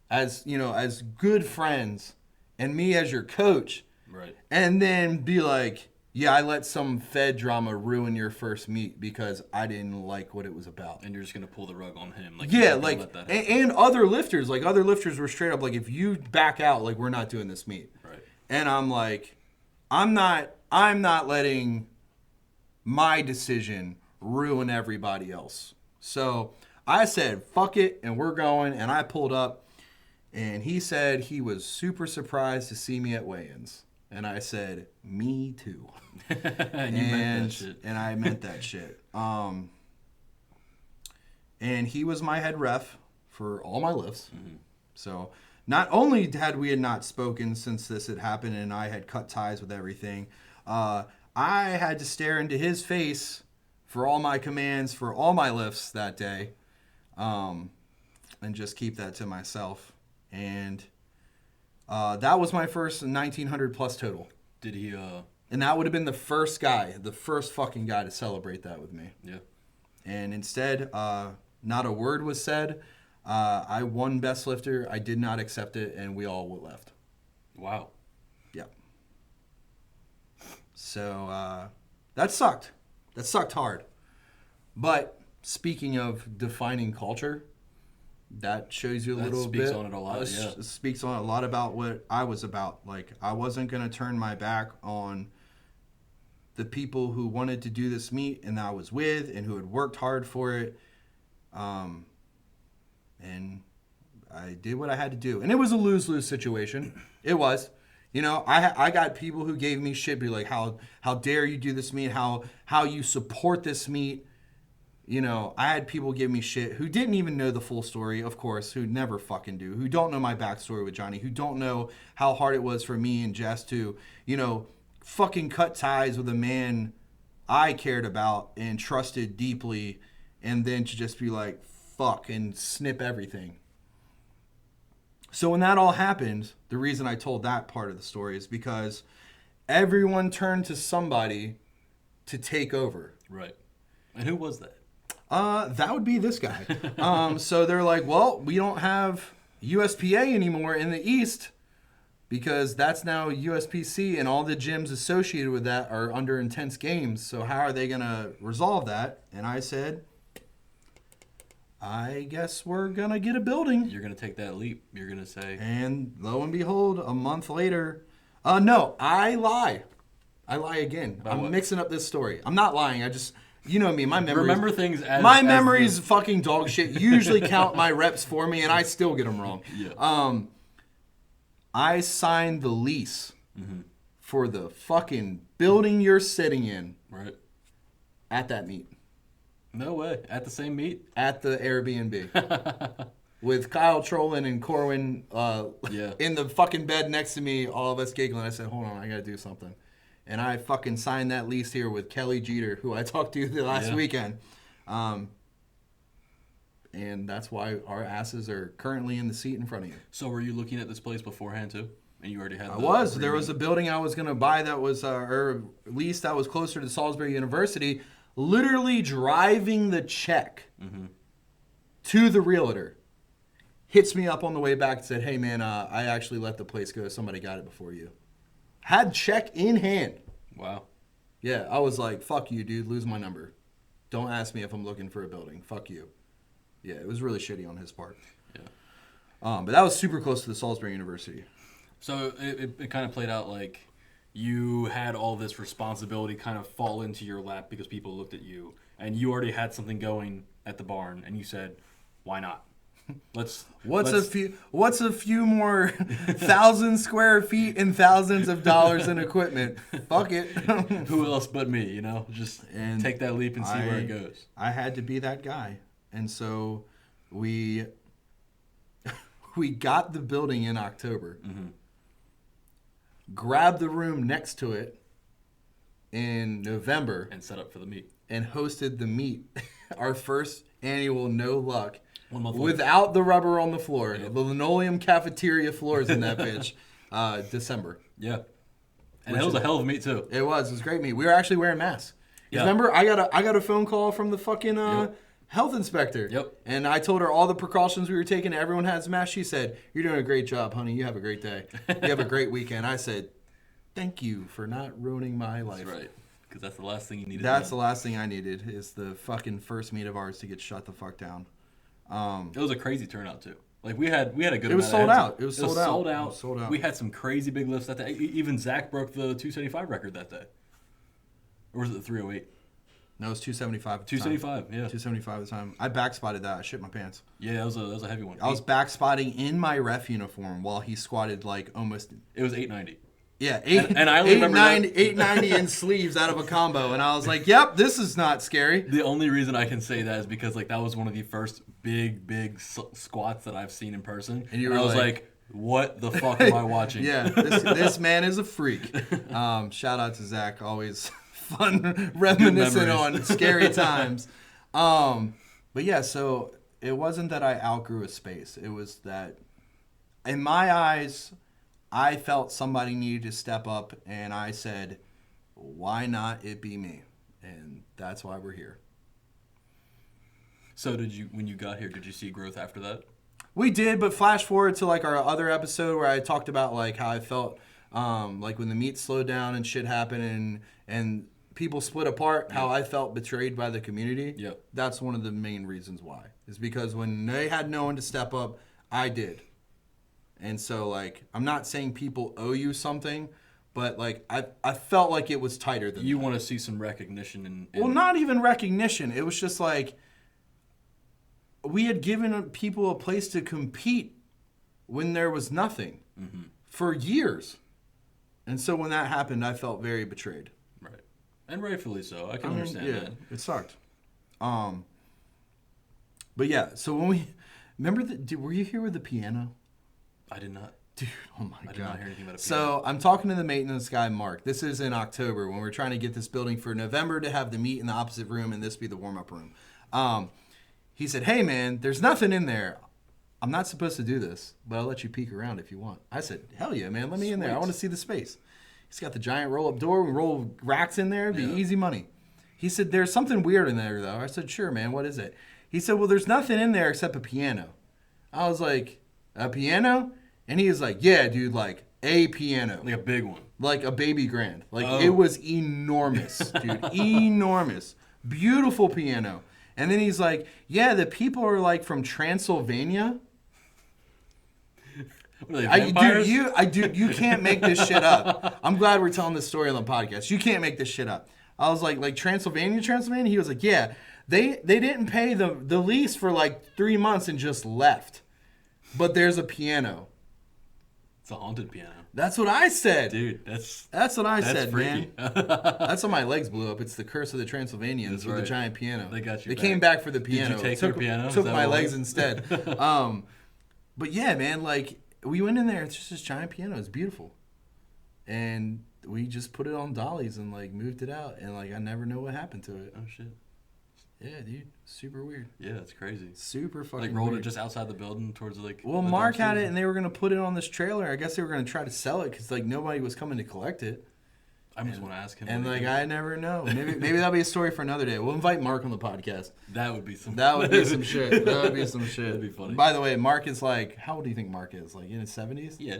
Speaker 1: as, you know, as good friends, and me as your coach,
Speaker 2: right? And
Speaker 1: then be like, yeah, I let some Fed drama ruin your first meet because I didn't like what it was about.
Speaker 2: And you're just going to pull the rug on him. Like,
Speaker 1: yeah, like, and other lifters. Like, other lifters were straight up like, if you back out, like, we're not doing this meet.
Speaker 2: Right.
Speaker 1: And I'm like, I'm not letting my decision ruin everybody else. So I said, fuck it, and we're going. And I pulled up, and he said he was super surprised to see me at weigh-ins. And I said, me too.
Speaker 2: And you meant that shit.
Speaker 1: And I meant that shit. And he was my head ref for all my lifts. Mm-hmm. So not only had we not spoken since this had happened and I had cut ties with everything, I had to stare into his face for all my commands for all my lifts that day, and just keep that to myself. And that was my first 1,900 plus total.
Speaker 2: Did he?
Speaker 1: And that would have been the first fucking guy to celebrate that with me.
Speaker 2: Yeah.
Speaker 1: And instead, not a word was said. I won best lifter. I did not accept it, and we all left.
Speaker 2: Wow.
Speaker 1: Yeah. So that sucked. That sucked hard. But speaking of defining culture, that shows you a little bit.
Speaker 2: Speaks on it a lot, yeah.
Speaker 1: Speaks on a lot about what I was about. Like, I wasn't going to turn my back on the people who wanted to do this meet and that I was with and who had worked hard for it. And I did what I had to do. And it was a lose-lose situation. It was. You know, I got people who gave me shit, be like, how dare you do this meet? How you support this meet? You know, I had people give me shit who didn't even know the full story, of course, who never fucking do, who don't know my backstory with Johnny, who don't know how hard it was for me and Jess to, you know, fucking cut ties with a man I cared about and trusted deeply, and then to just be like, fuck, and snip everything. So when that all happened, the reason I told that part of the story is because everyone turned to somebody to take over.
Speaker 2: Right. And who was that?
Speaker 1: That would be this guy. So they're like, well, we don't have USPA anymore in the East because that's now USPC, and all the gyms associated with that are under intense games. So how are they going to resolve that? And I said, I guess we're going to get a building.
Speaker 2: You're going to take that leap. You're going to say.
Speaker 1: And lo and behold, a month later, no, I lie. I lie again. I'm mixing up this story. I'm not lying. I just... You know me, my memories.
Speaker 2: Remember things as...
Speaker 1: My memories fucking dog shit. Usually count my reps for me, and I still get them wrong.
Speaker 2: Yeah.
Speaker 1: I signed the lease for the fucking building you're sitting in.
Speaker 2: Right.
Speaker 1: At that meet.
Speaker 2: No way. At the same meet?
Speaker 1: At the Airbnb. With Kyle Trolin and Corwin in the fucking bed next to me, all of us giggling. I said, hold on, I gotta do something. And I fucking signed that lease here with Kelly Jeter, who I talked to the last weekend. And that's why our asses are currently in the seat in front of you.
Speaker 2: So were you looking at this place beforehand, too? And you already had
Speaker 1: I was. There was a building I was going to buy that was, or lease that was closer to Salisbury University. Literally driving the check to the realtor. Hits me up on the way back and said, hey, man, I actually let the place go. Somebody got it before you. Had check in hand.
Speaker 2: Wow.
Speaker 1: Yeah, I was like, fuck you, dude. Lose my number. Don't ask me if I'm looking for a building. Fuck you. Yeah, it was really shitty on his part.
Speaker 2: Yeah.
Speaker 1: But that was super close to the Salisbury University.
Speaker 2: So it kind of played out like you had all this responsibility kind of fall into your lap because people looked at you, and you already had something going at the barn, and you said, why not? What's a few more 1,000 square feet and thousands of dollars in equipment? Fuck it. Who else but me, you know? Just take that leap and see where it goes.
Speaker 1: I had to be that guy. And so we got the building in October. Grabbed the room next to it in November.
Speaker 2: And set up for the meet.
Speaker 1: And hosted the meet. Our first annual No Luck.
Speaker 2: 1 month
Speaker 1: without later. The rubber on the floor. Yep. The linoleum cafeteria floors in that bitch. December.
Speaker 2: Yeah. And it was a hell of a meet, too.
Speaker 1: It was. It was a great meet. We were actually wearing masks. Yeah. Remember, I got a phone call from the fucking health inspector.
Speaker 2: Yep.
Speaker 1: And I told her all the precautions we were taking. Everyone has masks. She said, you're doing a great job, honey. You have a great day. You have a great weekend. I said, thank you for not ruining my life.
Speaker 2: That's right. Because that's the last thing you needed.
Speaker 1: That's the last thing I needed is the fucking first meet of ours to get shut the fuck down.
Speaker 2: It was a crazy turnout too. Like we had a good.
Speaker 1: It was sold out. It was sold out.
Speaker 2: We had some crazy big lifts that day. Even Zach broke the 275 record that day. Or was it the 308?
Speaker 1: No, it was 275.
Speaker 2: 275. Yeah.
Speaker 1: 275 at the time. I backspotted that. I shit my pants.
Speaker 2: Yeah, that was a heavy one.
Speaker 1: I was backspotting in my ref uniform while he squatted like almost.
Speaker 2: It was 890.
Speaker 1: Yeah,
Speaker 2: and I remember
Speaker 1: 890 in sleeves out of a combo, and I was like, "Yep, this is not scary."
Speaker 2: The only reason I can say that is because like that was one of the first big squats that I've seen in person,
Speaker 1: and you were
Speaker 2: like, "What the fuck am I watching?"
Speaker 1: Yeah, this man is a freak. Shout out to Zach, always fun reminiscing on scary times. But yeah, so it wasn't that I outgrew a space; it was that, in my eyes, I felt somebody needed to step up, and I said, why not it be me? And that's why we're here.
Speaker 2: So when you got here, did you see growth after that?
Speaker 1: We did, but flash forward to like our other episode where I talked about like how I felt like when the meet slowed down and shit happened and people split apart, how I felt betrayed by the community.
Speaker 2: Yep.
Speaker 1: That's one of the main reasons why. Is because when they had no one to step up, I did. And so like I'm not saying people owe you something, but like I felt like it was tighter than
Speaker 2: you
Speaker 1: that.
Speaker 2: Want to see some recognition in
Speaker 1: Well, not even recognition. It was just like we had given people a place to compete when there was nothing for years. And so when that happened, I felt very betrayed.
Speaker 2: Right. And rightfully so. I can understand that.
Speaker 1: It sucked. But yeah, so when we... Remember, were you here with the piano?
Speaker 2: I did not.
Speaker 1: Dude, oh my God.
Speaker 2: I did not hear anything about a piano.
Speaker 1: So I'm talking to the maintenance guy, Mark. This is in October when we're trying to get this building for November to have the meet in the opposite room and this be the warm-up room. He said, hey, man, there's nothing in there. I'm not supposed to do this, but I'll let you peek around if you want. I said, hell yeah, man. Let me in there. I want to see the space. He's got the giant roll-up door. We roll racks in there. It'd be easy money. He said, there's something weird in there, though. I said, sure, man. What is it? He said, well, there's nothing in there except a piano. I was like, a piano? And he was like, yeah, dude, like a piano.
Speaker 2: Like a big one.
Speaker 1: Like a baby grand. Like it was enormous, dude. Enormous. Beautiful piano. And then he's like, yeah, the people are like from Transylvania.
Speaker 2: What are they, vampires?
Speaker 1: Dude, you can't make this shit up. I'm glad we're telling this story on the podcast. You can't make this shit up. I was like Transylvania? He was like, yeah, they didn't pay the lease for like 3 months and just left. But there's a piano.
Speaker 2: It's a haunted piano.
Speaker 1: That's what I said.
Speaker 2: Dude, that's
Speaker 1: what I said,
Speaker 2: freaky.
Speaker 1: man. That's why my legs blew up. It's the curse of the Transylvanians with the giant piano.
Speaker 2: They got you.
Speaker 1: They came back for the piano.
Speaker 2: Did you take their piano?
Speaker 1: Took my legs instead. But yeah, man, like we went in there. It's just this giant piano. It's beautiful, and we just put it on dollies and like moved it out. And like I never know what happened to it.
Speaker 2: Oh shit.
Speaker 1: Yeah, dude, super weird.
Speaker 2: Yeah, that's crazy.
Speaker 1: Super fucking
Speaker 2: like rolled
Speaker 1: weird.
Speaker 2: it just outside the building towards like.
Speaker 1: Well, Mark had it, and they were gonna put it on this trailer. I guess they were gonna try to sell it because like nobody was coming to collect it.
Speaker 2: I just want to ask him.
Speaker 1: And like I never know. Maybe that'll be a story for another day. We'll invite Mark on the podcast.
Speaker 2: That would be some.
Speaker 1: That would be some shit. That would be some shit.
Speaker 2: That'd be funny.
Speaker 1: By the way, Mark is like, how old do you think Mark is? Like in his 70s?
Speaker 2: Yeah.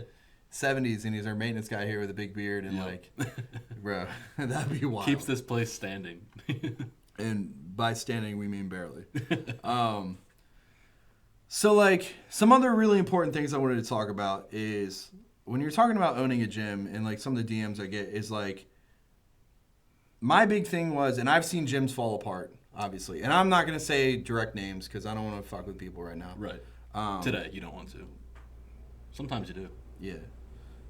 Speaker 1: 70s, and he's our maintenance guy here with a big beard, and like, bro, that'd be wild.
Speaker 2: Keeps this place standing.
Speaker 1: And by standing, we mean barely. So, like, some other really important things I wanted to talk about is when you're talking about owning a gym, and like some of the DMs I get is like, my big thing was, and I've seen gyms fall apart, obviously, and I'm not gonna say direct names because I don't want to fuck with people right now.
Speaker 2: Right. Today, you don't want to. Sometimes you do.
Speaker 1: Yeah.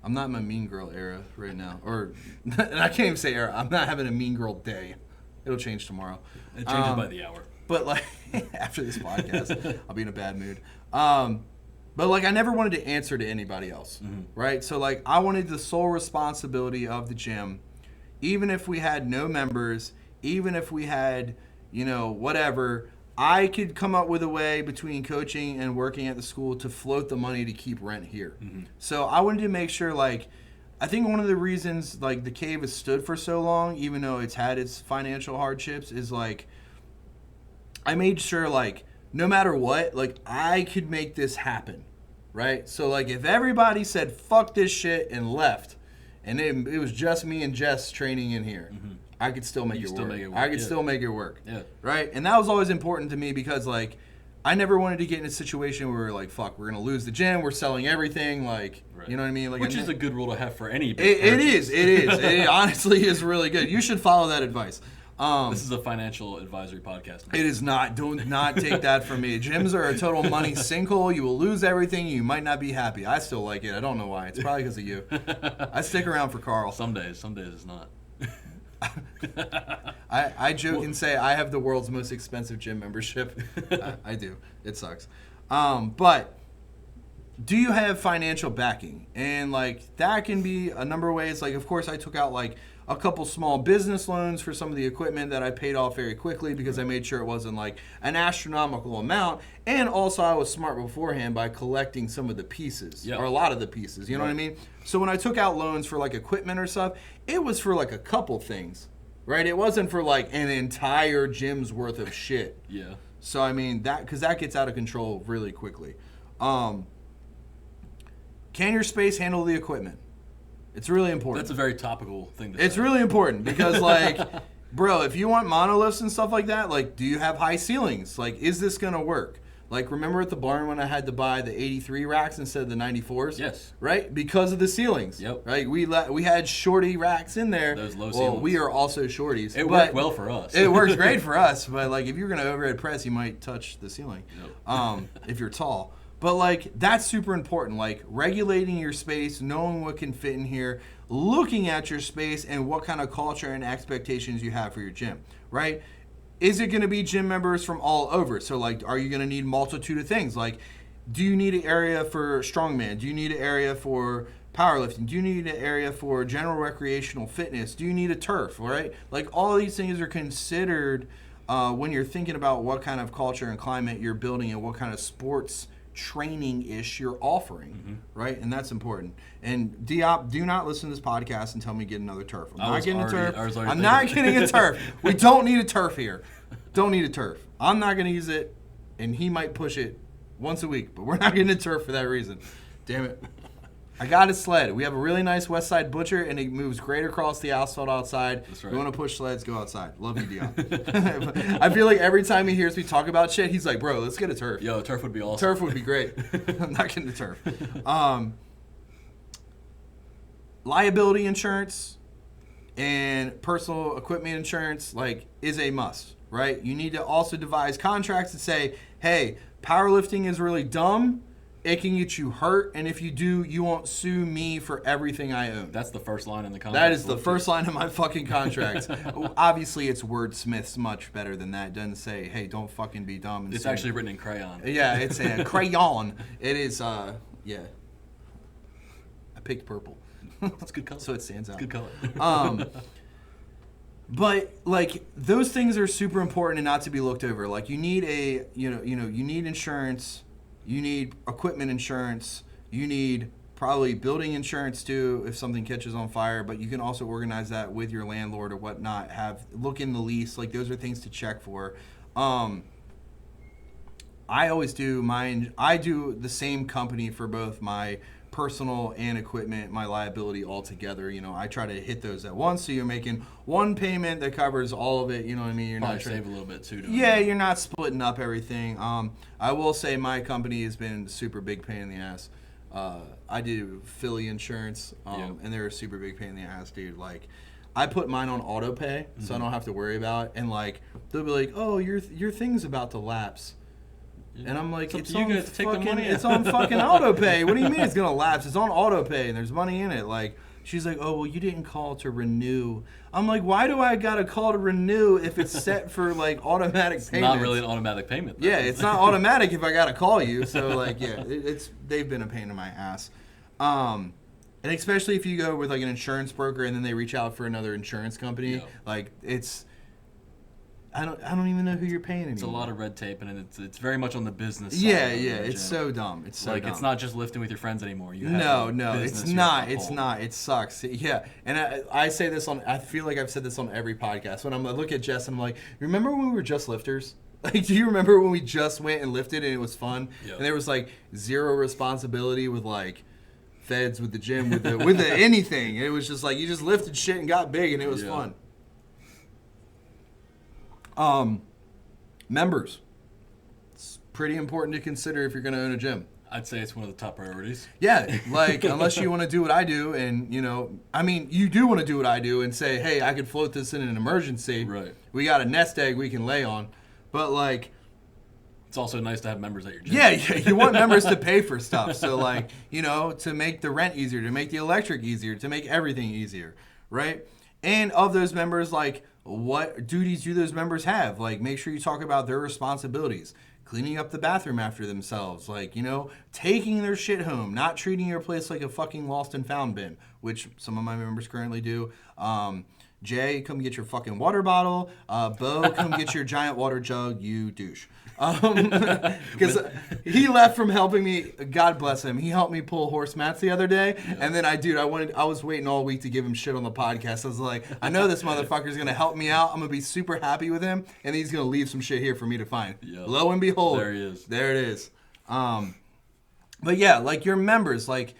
Speaker 1: I'm not in my mean girl era right now, or and I can't even say era. I'm not having a mean girl day. It'll change tomorrow.
Speaker 2: It changes by the hour.
Speaker 1: But like after this podcast, I'll be in a bad mood. But like I never wanted to answer to anybody else, right? So like I wanted the sole responsibility of the gym, even if we had no members, even if we had, you know, whatever. I could come up with a way between coaching and working at the school to float the money to keep rent here. So I wanted to make sure like. I think one of the reasons like the cave has stood for so long, even though it's had its financial hardships, is like I made sure like no matter what, like I could make this happen, right? So like if everybody said fuck this shit and left, and it was just me and Jess training in here, I could still make it work. I could still make it work, right? And that was always important to me because like I never wanted to get in a situation where we're like, fuck, we're going to lose the gym. We're selling everything. Like, you know what I mean? Like,
Speaker 2: which is a good rule to have for any
Speaker 1: It is. It honestly is really good. You should follow that advice.
Speaker 2: This is a financial advisory podcast.
Speaker 1: It is not. Do not take that from me. Gyms are a total money sinkhole. You will lose everything. You might not be happy. I still like it. I don't know why. It's probably because of you. I stick around for Carl.
Speaker 2: Some days it's not.
Speaker 1: I joke and say I have the world's most expensive gym membership. I do. It sucks. But do you have financial backing? And like that can be a number of ways. Like of course I took out like a couple small business loans for some of the equipment that I paid off very quickly because I made sure it wasn't like an astronomical amount. And also I was smart beforehand by collecting some of the pieces or a lot of the pieces. You know what I mean? So when I took out loans for like equipment or stuff, it was for like a couple things, right? It wasn't for like an entire gym's worth of shit.
Speaker 2: Yeah.
Speaker 1: So I mean because that gets out of control really quickly. Can your space handle the equipment? It's really important.
Speaker 2: That's a very topical thing to say.
Speaker 1: It's really important because, like, bro, if you want monoliths and stuff like that, like, do you have high ceilings? Like, is this going to work? Like, remember at the barn when I had to buy the 83 racks instead of the 94s?
Speaker 2: Yes.
Speaker 1: Right? Because of the ceilings.
Speaker 2: Yep.
Speaker 1: Right? We had shorty racks in there.
Speaker 2: Those low ceilings.
Speaker 1: Well, we are also shorties.
Speaker 2: It worked well for us.
Speaker 1: It works great for us. But, like, if you're going to overhead press, you might touch the ceiling.
Speaker 2: Yep.
Speaker 1: If you're tall. But, like, that's super important. Like, regulating your space, knowing what can fit in here, looking at your space and what kind of culture and expectations you have for your gym, right? Is it going to be gym members from all over? So, like, are you going to need multitude of things? Like, do you need an area for strongman? Do you need an area for powerlifting? Do you need an area for general recreational fitness? Do you need a turf, right? Like, all these things are considered when you're thinking about what kind of culture and climate you're building and what kind of sports training-ish you're offering, right? And that's important. And Diop, do not listen to this podcast and tell me get another turf. I'm not getting a turf. I'm not getting a turf. We don't need a turf here. Don't need a turf. I'm not going to use it, and he might push it once a week, but we're not getting a turf for that reason. Damn it. I got a sled. We have a really nice West Side Butcher, and it moves great across the asphalt outside. That's right. You want to push sleds, go outside. Love you, Dion. I feel like every time he hears me talk about shit, he's like, bro, let's get a turf.
Speaker 2: Yo, a turf would be awesome.
Speaker 1: Turf would be great. I'm not getting a turf. Liability insurance and personal equipment insurance, like, is a must, right? You need to also devise contracts that say, hey, powerlifting is really dumb. It can get you hurt, and if you do, you won't sue me for everything I own.
Speaker 2: That's the first line in the contract.
Speaker 1: That is the first line of my fucking contract. Obviously, it's wordsmiths much better than that. It doesn't say, hey, don't fucking be dumb. And
Speaker 2: it's actually written in crayon.
Speaker 1: Yeah, it's a crayon. It is, yeah. I picked purple.
Speaker 2: It's a good color.
Speaker 1: So it stands out.
Speaker 2: It's good color.
Speaker 1: But like those things are super important and not to be looked over. Like you need you need insurance. You need equipment insurance. You need probably building insurance too if something catches on fire. But you can also organize that with your landlord or whatnot. Look in the lease. Like those are things to check for. I always do mine. I do the same company for both my personal and equipment, my liability all together. You know, I try to hit those at once, so you're making one payment that covers all of it. You know what I mean? You're
Speaker 2: probably
Speaker 1: not
Speaker 2: save a little bit too.
Speaker 1: Yeah, you're not splitting up everything. I will say my company has been a super big pain in the ass. I do Philly insurance, and they're a super big pain in the ass, dude. Like, I put mine on auto pay, so I don't have to worry about it. And like, they'll be like, "Oh, your thing's about to lapse." And I'm like, it's on fucking auto pay. What do you mean it's gonna lapse? It's on auto pay and there's money in it. Like, she's like, oh well, you didn't call to renew. I'm like, why do I gotta call to renew if it's set for like automatic payments?
Speaker 2: It's not really an automatic payment, though.
Speaker 1: Yeah, it's not automatic if I gotta call you. So like, yeah, they've been a pain in my ass. And especially if you go with like an insurance broker and then they reach out for another insurance company, like it's. I don't even know who you're paying anymore.
Speaker 2: It's a lot of red tape, and it's very much on the business side.
Speaker 1: Yeah, it's so dumb. It's so
Speaker 2: like
Speaker 1: dumb.
Speaker 2: It's not just lifting with your friends anymore.
Speaker 1: No, it's not. It's not. It sucks. Yeah, and I say this on. I feel like I've said this on every podcast. When I look at Jess, and I'm like, remember when we were just lifters? Like, do you remember when we just went and lifted and it was fun? Yep. And there was like zero responsibility with like feds with the gym with the anything. It was just like you just lifted shit and got big and it was fun. Members. It's pretty important to consider if you're going to own a gym.
Speaker 2: I'd say it's one of the top priorities.
Speaker 1: Yeah, like, unless you want to do what I do and, you know, I mean, you do want to do what I do and say, hey, I could float this in an emergency.
Speaker 2: Right.
Speaker 1: We got a nest egg we can lay on. But, like...
Speaker 2: It's also nice to have members at your gym.
Speaker 1: Yeah, you want members to pay for stuff. So, like, you know, to make the rent easier, to make the electric easier, to make everything easier, right? And of those members, like... what duties do those members have? Like, make sure you talk about their responsibilities. Cleaning up the bathroom after themselves. Like, you know, taking their shit home. Not treating your place like a fucking lost and found bin, which some of my members currently do. Jay, come get your fucking water bottle. Bo, come get your giant water jug, you douche. Because he left from helping me. God bless him. He helped me pull horse mats the other day, and then I was waiting all week to give him shit on the podcast. I was like, I know this motherfucker's gonna help me out. I'm gonna be super happy with him, and he's gonna leave some shit here for me to find.
Speaker 2: Yep.
Speaker 1: Lo and behold,
Speaker 2: there he is.
Speaker 1: There it is. But yeah, like your members, like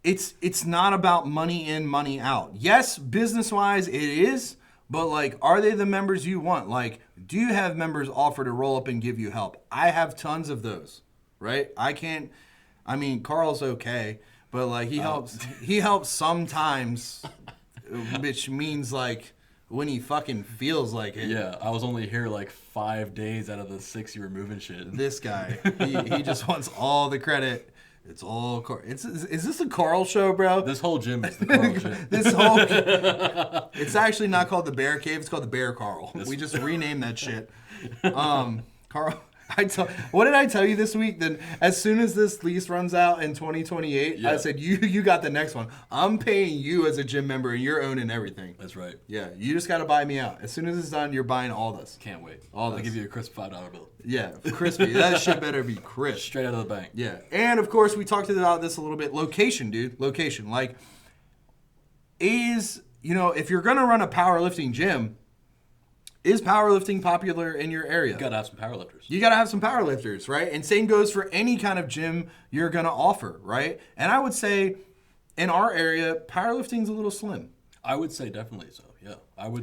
Speaker 1: it's not about money in, money out. Yes, business wise, it is. But, like, are they the members you want? Like, do you have members offer to roll up and give you help? I have tons of those, right? Carl's okay, but, like, he helps sometimes, which means, like, when he fucking feels like it.
Speaker 2: Yeah, I was only here, like, 5 days out of the 6 you were moving shit.
Speaker 1: This guy, he just wants all the credit. It's all Carl. Is this a Carl show, bro?
Speaker 2: This whole gym is the Carl gym.
Speaker 1: It's actually not called the Bear Cave. It's called the Bear Carl. We just renamed that shit. Carl, what did I tell you this week? That as soon as this lease runs out in 2028, yeah. I said you got the next one. I'm paying you as a gym member, and you're owning everything.
Speaker 2: That's right.
Speaker 1: Yeah, you just got to buy me out. As soon as it's done, you're buying all this.
Speaker 2: Can't wait.
Speaker 1: I'll
Speaker 2: give you a crisp $5 bill.
Speaker 1: Yeah, crispy. That shit better be crisp.
Speaker 2: Straight out of the bank.
Speaker 1: Yeah, and of course we talked about this a little bit. Location, dude. Location. Like, if you're gonna run a powerlifting gym. Is powerlifting popular in your area?
Speaker 2: You gotta have some powerlifters.
Speaker 1: You gotta have some powerlifters, right? And same goes for any kind of gym you're gonna offer, right? And I would say, in our area, powerlifting's a little slim.
Speaker 2: I would say definitely so. Yeah,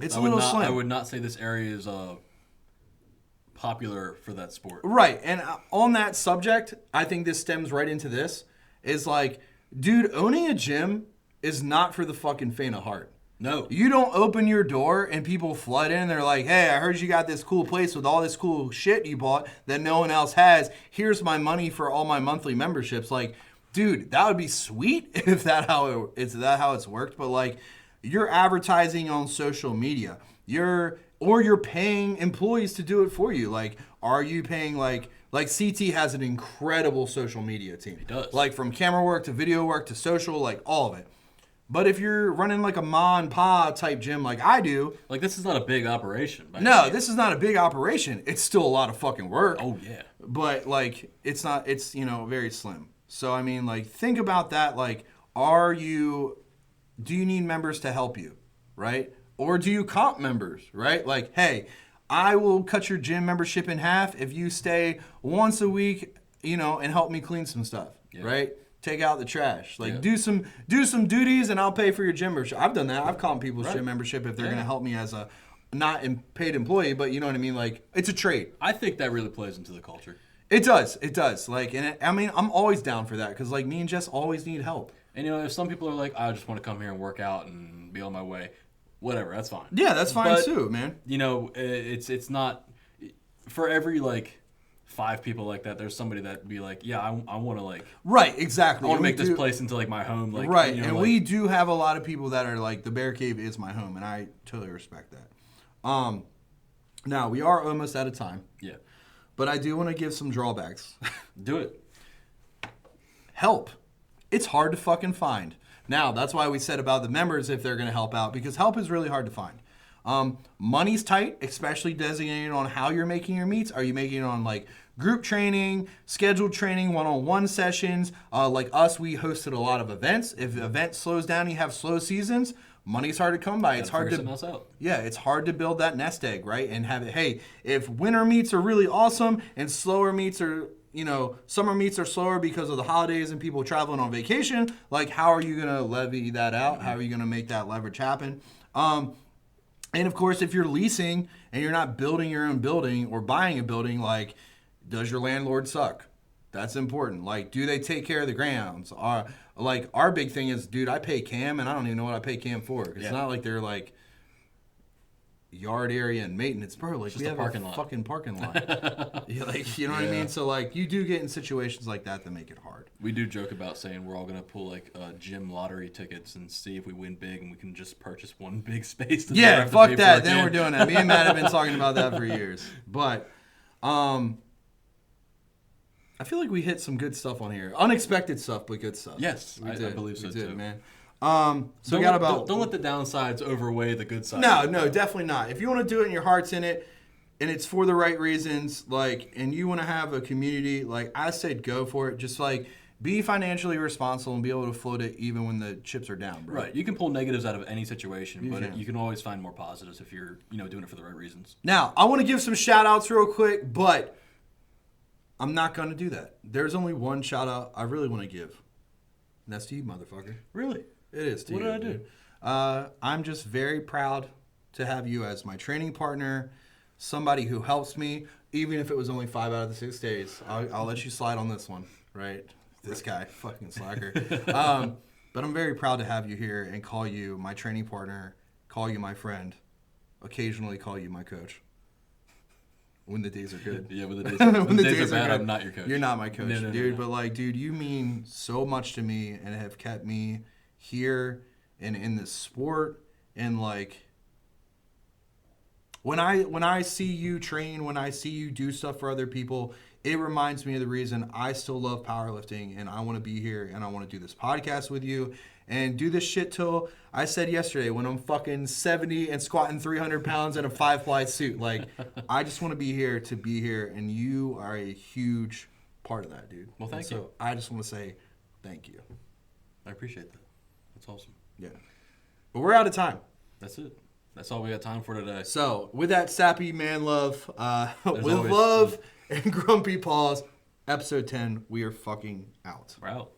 Speaker 1: It's a little slim.
Speaker 2: I would not say this area is popular for that sport.
Speaker 1: Right, and on that subject, I think this stems right into this. Is like, dude, owning a gym is not for the fucking faint of heart.
Speaker 2: No.
Speaker 1: You don't open your door and people flood in. They're like, hey, I heard you got this cool place with all this cool shit you bought that no one else has. Here's my money for all my monthly memberships. Like, dude, that would be sweet if that's how it's worked. But, like, you're advertising on social media. You're paying employees to do it for you. Like, are you paying, like CT has an incredible social media team.
Speaker 2: He does.
Speaker 1: Like, from camera work to video work to social, like, all of it. But if you're running like a ma and pa type gym like I do...
Speaker 2: Like, this is not a big operation.
Speaker 1: No, this is not a big operation. It's still a lot of fucking work.
Speaker 2: Oh, yeah.
Speaker 1: But, like, it's very slim. So, I mean, like, think about that. Like, do you need members to help you, right? Or do you comp members, right? Like, hey, I will cut your gym membership in half if you stay once a week, and help me clean some stuff, right? Take out the trash. Like, do some duties, and I'll pay for your gym membership. I've done that. I've comped people's gym membership if they're going to help me as a not paid employee, but you know what I mean? Like, it's a trade.
Speaker 2: I think that really plays into the culture.
Speaker 1: It does. Like, I'm always down for that because, like, me and Jess always need help.
Speaker 2: And, if some people are like, I just want to come here and work out and be on my way, whatever, that's fine.
Speaker 1: Yeah, that's fine too, man.
Speaker 2: It's not for every, like, 5 people like that, there's somebody that be like, yeah, I want to, like...
Speaker 1: Right, exactly.
Speaker 2: I want to make this place into, like, my home. Like,
Speaker 1: right, and like, we do have a lot of people that are like, the Bear Cave is my home, and I totally respect that. Now, we are almost out of time.
Speaker 2: Yeah.
Speaker 1: But I do want to give some drawbacks.
Speaker 2: Do it.
Speaker 1: Help. It's hard to fucking find. Now, that's why we said about the members if they're going to help out, because help is really hard to find. Money's tight, especially designated on how you're making your meets. Are you making it on, like, group training, scheduled training, one-on-one sessions? Like us, we hosted a lot of events. If the event slows down, you have slow seasons, money's hard to come by. It's hard to... Yeah, it's hard to build that nest egg, right? And have it, hey, if winter meets are really awesome and slower meets are... summer meets are slower because of the holidays and people traveling on vacation. Like, how are you going to levy that out? Mm-hmm. How are you going to make that leverage happen? And, of course, if you're leasing and you're not building your own building or buying a building, like, does your landlord suck? That's important. Like, do they take care of the grounds? Like, our big thing is, dude, I pay Cam, and I don't even know what I pay Cam for. It's not like they're, like, yard area and maintenance, bro. Like,
Speaker 2: just
Speaker 1: we have
Speaker 2: parking lot.
Speaker 1: Fucking parking lot. Like, you know what I mean? So, like, you do get in situations like that make it hard.
Speaker 2: We do joke about saying we're all gonna pull like gym lottery tickets and see if we win big, and we can just purchase one big space.
Speaker 1: Yeah, fuck that. Then we're doing that. Me and Matt have been talking about that for years. But, I feel like we hit some good stuff on here. Unexpected stuff, but good stuff.
Speaker 2: Yes, I believe so too,
Speaker 1: man. So we got about...
Speaker 2: Don't let the downsides overweigh the good side.
Speaker 1: No, definitely not. If you want to do it and your heart's in it, and it's for the right reasons. Like, and you want to have a community, like I said, go for it. Just like be financially responsible and be able to float it even when the chips are down, bro.
Speaker 2: Right. You can pull negatives out of any situation, but you can always find more positives if you're, doing it for the right reasons.
Speaker 1: Now, I want to give some shout outs real quick, but I'm not going to do that. There's only one shout out I really want to give. And that's to you, motherfucker.
Speaker 2: Really?
Speaker 1: It is to
Speaker 2: you.
Speaker 1: What
Speaker 2: did I do?
Speaker 1: I'm just very proud to have you as my training partner, somebody who helps me, even if it was only 5 out of the 6 days. I'll let you slide on this one, right? This guy, fucking slacker. But I'm very proud to have you here and call you my training partner, call you my friend, occasionally call you my coach. When the days are good.
Speaker 2: Yeah, when the days are bad, I'm not your coach.
Speaker 1: You're not my coach, dude.
Speaker 2: No.
Speaker 1: But like, dude, you mean so much to me and have kept me here and in this sport. And like, when I see you train, when I see you do stuff for other people, it reminds me of the reason I still love powerlifting and I want to be here and I want to do this podcast with you and do this shit till I said yesterday when I'm fucking 70 and squatting 300 pounds in a 5-ply suit. Like, I just want to be here and you are a huge part of that, dude.
Speaker 2: Well, thank you.
Speaker 1: So I just want to say thank you.
Speaker 2: I appreciate that. That's awesome.
Speaker 1: Yeah. But we're out of time.
Speaker 2: That's it. That's all we got time for today.
Speaker 1: So, with that sappy man love, with love and grumpy paws, episode 10, we are fucking out.
Speaker 2: We're out.